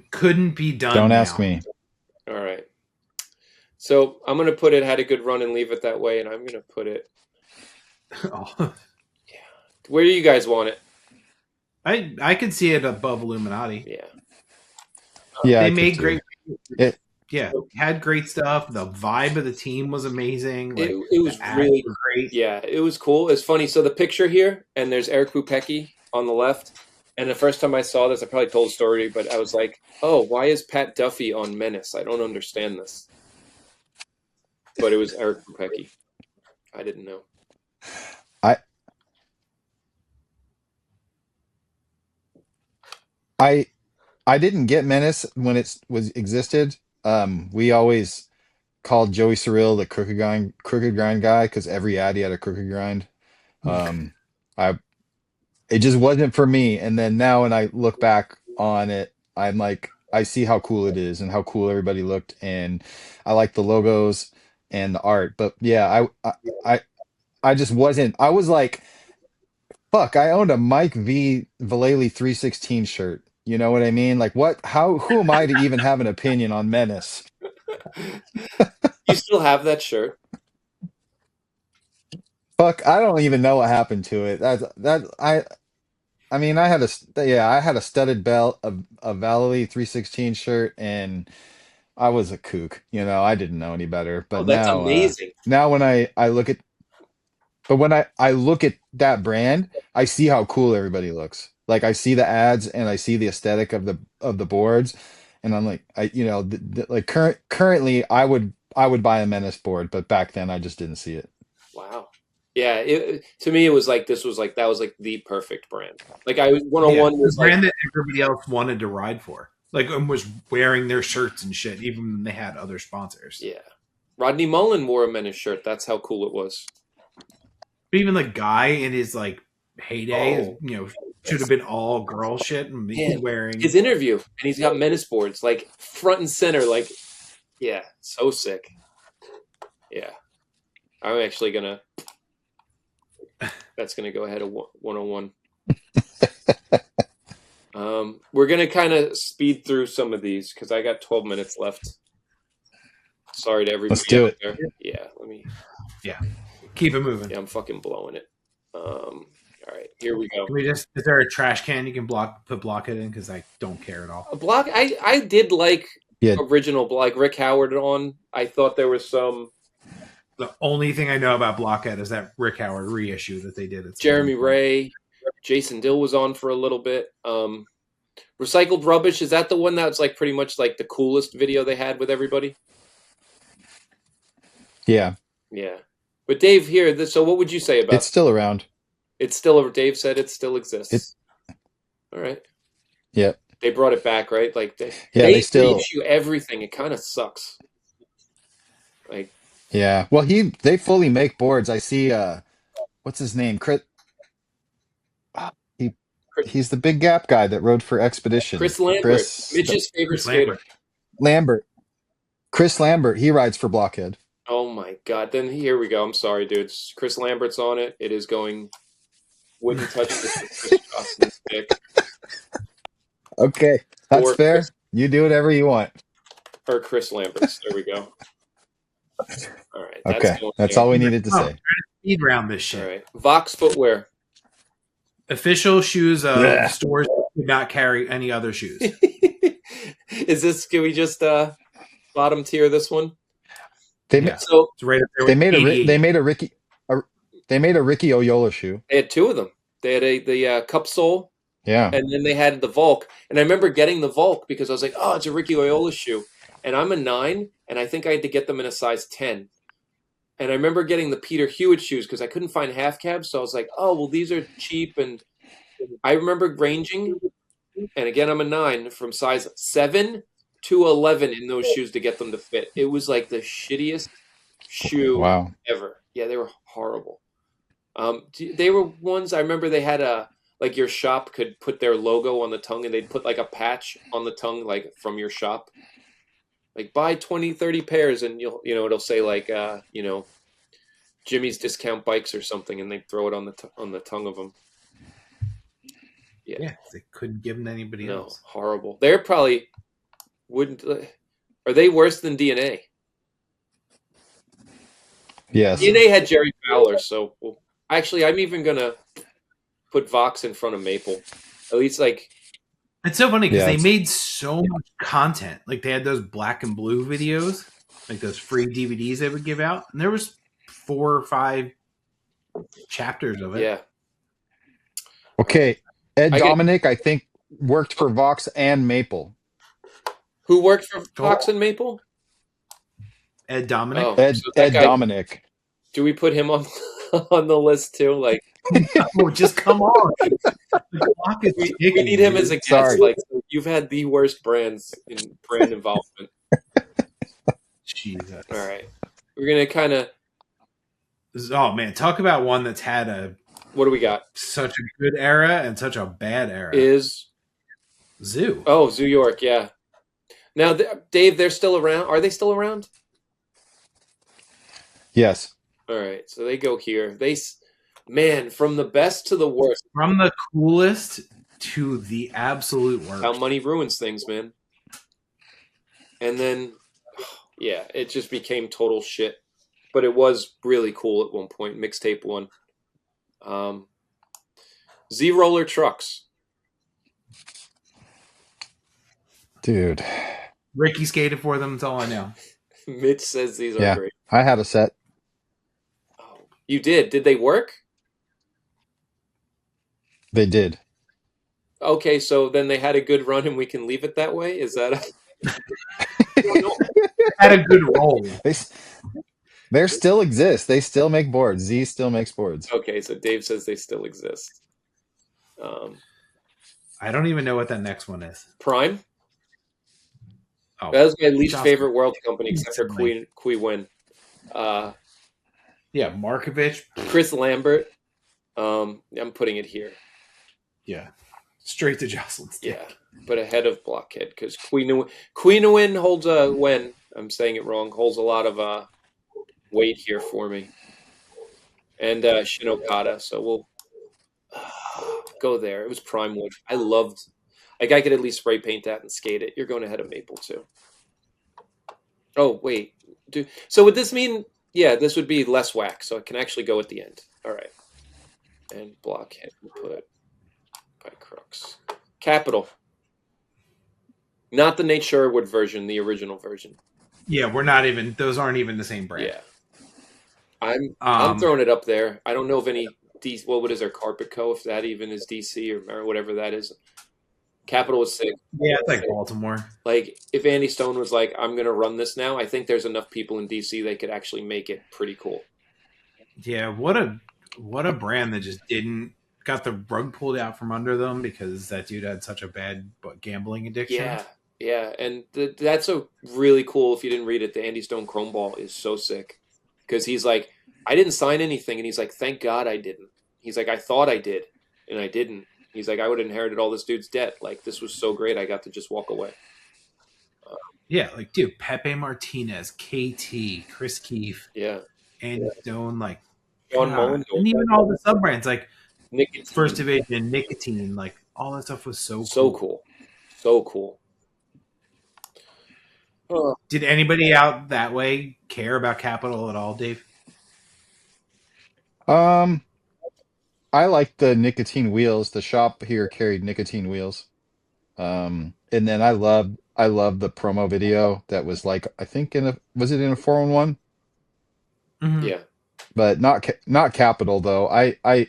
Couldn't be done. Don't now. ask me. All right. So I'm gonna put it had a good run and leave it that way, and I'm gonna put it. Oh. Where do you guys want it? I could see it above Illuminati. Yeah. Yeah, I They could made too. great. It- Yeah, had great stuff. The vibe of the team was amazing. Like, It was the ads really were great. Yeah, it was cool. It's funny. So the picture here, and there's Eric Pupecki on the left. And the first time I saw this, I probably told the story, but I was like, "Oh, why is Pat Duffy on Menace? I don't understand this." But it was Eric Pupecki. I didn't know. I didn't get Menace when it existed. We always called Joey Surreal the crooked grind guy because every ad he had a crooked grind. I It just wasn't for me. And then now when I look back on it, I'm like, I see how cool it is and how cool everybody looked, and I like the logos and the art. But yeah, I just wasn't. I was like, fuck, I owned a Mike V. Vallely 316 shirt. You know what I mean? Like what? Who am I to even have an opinion on Menace? You still have that shirt? Fuck, I don't even know what happened to it. I mean, I had a studded belt, a Valley 316 shirt, and I was a kook. You know, I didn't know any better. Oh, But that's now, amazing. now when I look at, but when I look at that brand, I see how cool everybody looks. Like I see the ads and I see the aesthetic of the boards, and I'm like, like currently, I would buy a Menace board, but back then I just didn't see it. Wow. Yeah, to me it was like that was like the perfect brand. Like I 101 the was brand like that everybody else wanted to ride for, like, and was wearing their shirts and shit, even when they had other sponsors. yeah. Rodney Mullen wore a Menace shirt. That's how cool it was. But even the guy in his like heyday, Oh. should have been all girl shit, and he's wearing His interview, and he's got Menace boards like front and center. Like, yeah, so sick. Yeah, I'm actually gonna. That's gonna go ahead of 101. We're gonna kind of speed through some of these because I got 12 minutes left. Sorry to everybody Let's do out it. there. Yeah, let me. Yeah, keep it moving. Yeah, I'm fucking blowing it. All right, here we go. Can we just? Is there a trash can you can put Blockhead in? Because I don't care at all. A block. I did like Yeah. original like Rick Howard on. I thought there was some. The only thing I know about Blockhead is that Rick Howard reissue that they did. At Jeremy Ray, Jason Dill was on for a little bit. Recycled Rubbish, is that the one that's like pretty much like the coolest video they had with everybody? Yeah. Yeah. But Dave, here, so what would you say about It's still around. It's still, Dave said it still exists. All right. Yeah. They brought it back, right? Like they still issue everything. It kind of sucks. Like, yeah. Well, they fully make boards. I see. What's his name? He's the big Gap guy that rode for Expedition. Chris Lambert, Mitch's favorite skater. Lambert. Chris Lambert. He rides for Blockhead. Oh my God! Then here we go. I'm sorry, dude. Chris Lambert's on it. It is going. Wouldn't touch this stick. Okay, that's Or fair. You do whatever you want. Or Chris Lambert's. There we go. All right. That's all we needed to say. Speed round this shit. All right. Vox Footwear. Official shoes of stores that could not carry any other shoes. Is this? Can we just bottom tier this one? So it's right up there. They made a Ricky Oyola shoe. They had two of them. They had the cup sole. Yeah. And then they had the Volk. And I remember getting the Volk because I was like, oh, it's a Ricky Oyola shoe. And I'm a 9, and I think I had to get them in a size 10. And I remember getting the Peter Hewitt shoes because I couldn't find half cabs. So I was like, oh, well, these are cheap. And I remember ranging, and again, I'm a 9, from size 7 to 11 in those shoes to get them to fit. It was like the shittiest shoe ever. Yeah, they were horrible. They were ones, I remember they had like your shop could put their logo on the tongue, and they'd put like a patch on the tongue, like from your shop. Like buy 20, 30 pairs and it'll say like, Jimmy's Discount Bikes or something, and they'd throw it on the tongue of them. Yeah, they couldn't give them to anybody else. Horrible. They're probably wouldn't. Are they worse than DNA? Yes. DNA had Jerry Fowler, so actually, I'm even gonna put Vox in front of Maple. At least, like, it's so funny because they made so much content. Like they had those black and blue videos, like those free DVDs they would give out, and there was 4 or 5 chapters of it. Yeah. Okay. Ed Dominic, I think, worked for Vox and Maple. Who worked for Vox and Maple? Ed Dominic. Oh, Ed Dominic. Do we put him on the list too? Like, just come on. We need him as a guest. Sorry. Like, you've had the worst brands in brand involvement. Jesus. All right, we're gonna kind of. Oh man, talk about one that's had what do we got? Such a good era and such a bad era. Is Zoo. Oh, Zoo York, yeah. Now, Dave, they're still around. Are they still around? Yes. All right, so they go here. Man, from the best to the worst. From the coolest to the absolute worst. How money ruins things, man. And then, yeah, it just became total shit. But it was really cool at one point. Mixtape one. Z-Roller trucks. Dude. Ricky skated for them. That's all I know. Mitch says these are great. I had a set. Oh, you did? Did they work? They did. Okay, so then they had a good run and we can leave it that way? Is that Had a good roll. They still exist. They still make boards. Z still makes boards. Okay, so Dave says they still exist. I don't even know what that next one is. Prime? Oh, That was my least Jocelyn. favorite world company except for Queen Win. Yeah, Markovich. Chris Lambert. I'm putting it here. Yeah, straight to Jocelyn's. Yeah, but ahead of Blockhead because Queen Win holds a when I'm saying it wrong holds a lot of weight here for me, and Shin Okada. So we'll go there. It was Prime Wood. I could at least spray paint that and skate it. You're going ahead of Maple too. Oh wait, so would this mean? Yeah, this would be less whack, so it can actually go at the end. All right, and Blockhead we'll put by Krux. Capital. Not the Nate Sherwood version, the original version. Yeah, we're not even. Those aren't even the same brand. Yeah, I'm throwing it up there. I don't know if any what is their Carpet Co. If that even is DC or whatever that is. Capital was sick. Yeah, it's like Baltimore. Like if Andy Stone was like, "I'm going to run this now," I think there's enough people in DC they could actually make it pretty cool. Yeah, what a brand that just got the rug pulled out from under them because that dude had such a bad gambling addiction. Yeah, and that's a really cool. If you didn't read it, the Andy Stone Chrome Ball is so sick because he's like, I didn't sign anything, and he's like, thank God I didn't. He's like, I thought I did, and I didn't. He's like, I would have inherited all this dude's debt. Like this was so great, I got to just walk away. Yeah, like dude, Pepe Martinez, KT, Chris Keefe, Andy Stone, like John Mullen, and even all the sub brands like Nicotine. First Division, Nicotine, like all that stuff was so cool. Oh. Did anybody out that way care about Capital at all, Dave? I like the nicotine wheels. The shop here carried nicotine wheels. And then I love the promo video that was like I think was it in a 411? Mm-hmm. Yeah. But not Capital though. I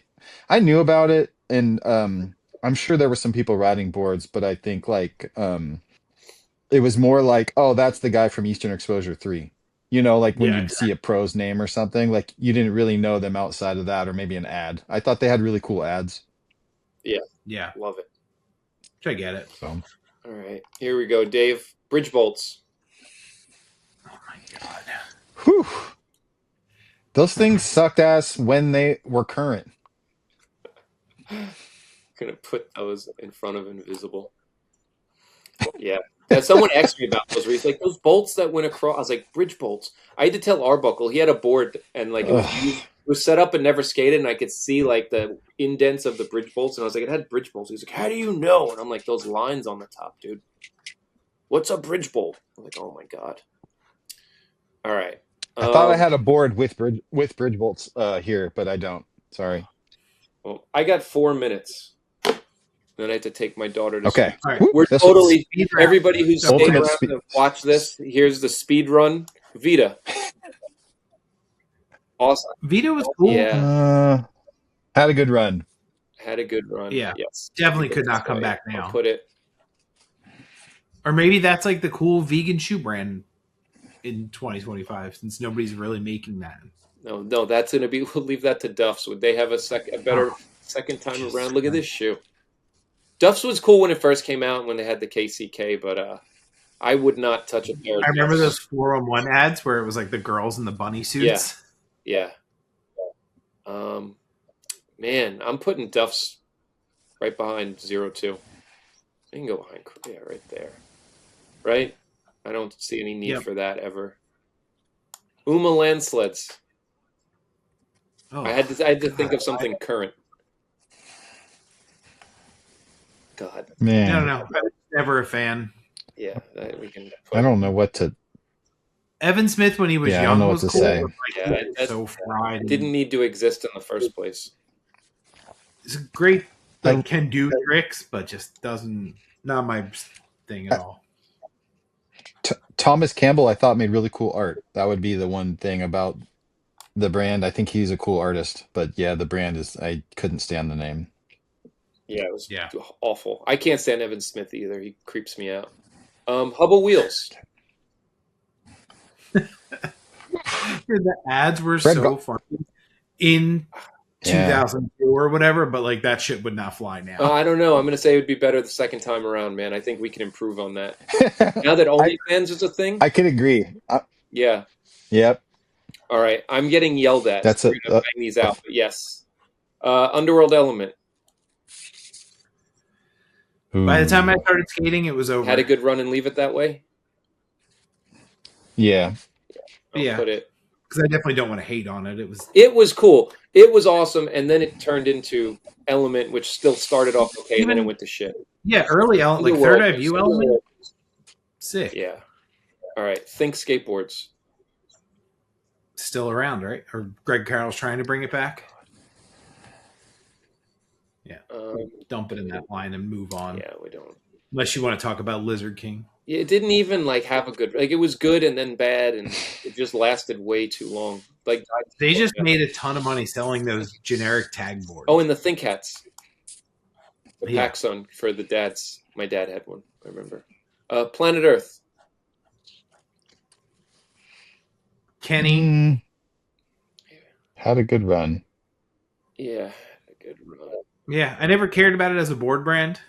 knew about it and I'm sure there were some people riding boards, but I think like it was more like, oh, that's the guy from Eastern Exposure 3. You know, like when you'd see a pro's name or something, like you didn't really know them outside of that or maybe an ad. I thought they had really cool ads. Yeah. Love it. I get it. So. All right. Here we go, Dave. Bridgebolts. Oh my God. Whew. Those things sucked ass when they were current. I'm going to put those in front of Invisible. Yeah. Someone asked me about those where he's like, those bolts that went across. I was like, bridge bolts. I had to tell Arbuckle. He had a board and like it was set up and never skated, and I could see like the indents of the bridge bolts. And I was like, it had bridge bolts. He's like, how do you know? And I'm like, those lines on the top, dude. What's a bridge bolt? I'm like, oh my God. All right. I thought I had a board with bridge bolts here, but I don't. Sorry. Well, I got 4 minutes. Then I had to take my daughter to Okay. school. Right. We're totally everybody who's staying around to watch this. Here's the speed run. Vita. Awesome. Vita was cool. Yeah. Had a good run. Yeah. Yes. Definitely could not come back now. I'll put it. Or maybe that's like the cool vegan shoe brand in 2025 since nobody's really making that. No, that's gonna be. We'll leave that to Duff's. Would they have a better second time around? Look at this shoe. Duff's was cool when it first came out when they had the KCK, but I would not touch a pair of I remember those 4-on-1 ads where it was like the girls in the bunny suits. Yeah. Man, I'm putting Duff's right behind 02. You can go behind, right there. Right? I don't see any need for that ever. Uma Landsleds. I had to think of something current. God. Man, I don't know. I was never a fan. Yeah, we can. I don't know what to. Evan Smith, when he was Yeah, I young, don't know what was to cool. say. But, Yeah, like, he was so fried. and Didn't need to exist in the first place. It's a great, like, can do tricks, but just doesn't. Not my thing at all. Thomas Campbell, I thought made really cool art. That would be the one thing about the brand. I think he's a cool artist, but yeah, the brand is. I couldn't stand the name. Yeah, it was Yeah. awful. I can't stand Evan Smith either. He creeps me out. Hubble Wheels. The ads were Fred so funny in Yeah. 2002 or whatever, but like that shit would not fly now. I don't know. I'm going to say it would be better the second time around, man. I think we can improve on that. Now that OnlyFans is a thing? I can agree. Yeah. Yep. All right. I'm getting yelled at. That's so we're going to bang these out. But yes. Underworld Element. By the time I started skating, it was over. Had a good run and leave it that way? Yeah. I'll put it. Because I definitely don't want to hate on it. It was cool. It was awesome. And then it turned into Element, which still started off okay, and then it went to shit. Yeah, early Element, like Third Eye View Element. Sick. Yeah. All right. Think Skateboards. Still around, right? Or Greg Carroll's trying to bring it back? Yeah. Dump it in that line and move on. Yeah, we don't. Unless you want to talk about Lizard King. Yeah, it didn't even like have a good. Like it was good and then bad, and it just lasted way too long. Like they just made a ton of money selling those generic tag boards. Oh, and the Think Hats. The Paxson for the dads. My dad had one. I remember. Planet Earth. Kenny had a good run. Yeah, a good run. Yeah, I never cared about it as a board brand.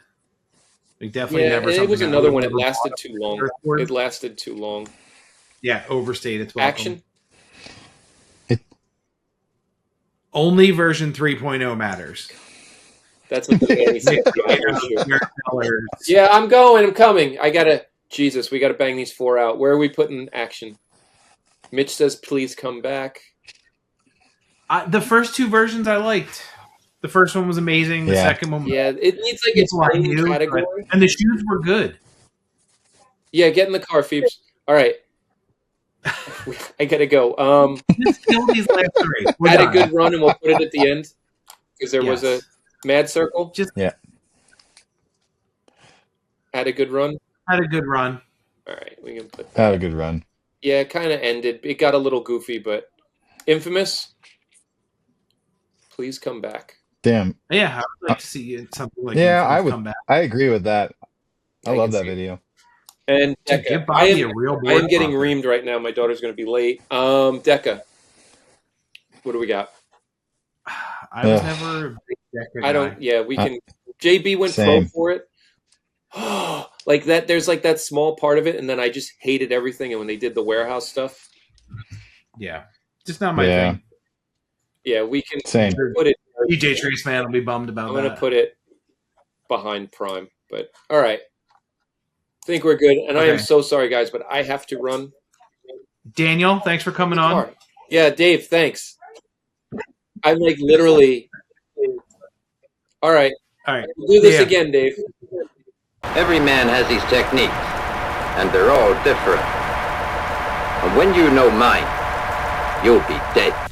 Like definitely never. It was another one. It lasted too long. Surfboard. It lasted too long. Yeah, overstayed its welcome. Action. Only version 3.0 matters. That's what the Yeah, I'm going. I'm coming. I gotta. Jesus, we gotta bang these four out. Where are we putting action? Mitch says, "Please come back." The first two versions I liked. The first one was amazing. The second one, it needs like its own category. And the shoes were good. Yeah, get in the car, Phoebes. All right, I gotta go. Just kill these last three. Had a good run, and we'll put it at the end because there was a mad circle. Had a good run. Had a good run. All right, we can put. Had a good run. Yeah, it kind of ended. It got a little goofy, but Infamous. Please come back. Damn. Yeah, I would like to see something like yeah, Infamous I would. come back. I agree with that. I love that video. And Decca, I am getting reamed right now. My daughter's going to be late. Decca, what do we got? I was never a big Decca guy. I don't. Yeah, we can. JB went Same. pro for it. Like that. There's like that small part of it, and then I just hated everything. And when they did the warehouse stuff, yeah, just not my thing. Yeah, we can put it. DJ Trace Man will be bummed about I'm that. going to put it behind Prime, but all right. I think we're good. And I am so sorry, guys, but I have to run. Daniel, thanks for coming on. Yeah, Dave, thanks. I'm like literally. All right. We'll do this again, Dave. Every man has his techniques, and they're all different. And when you know mine, you'll be dead.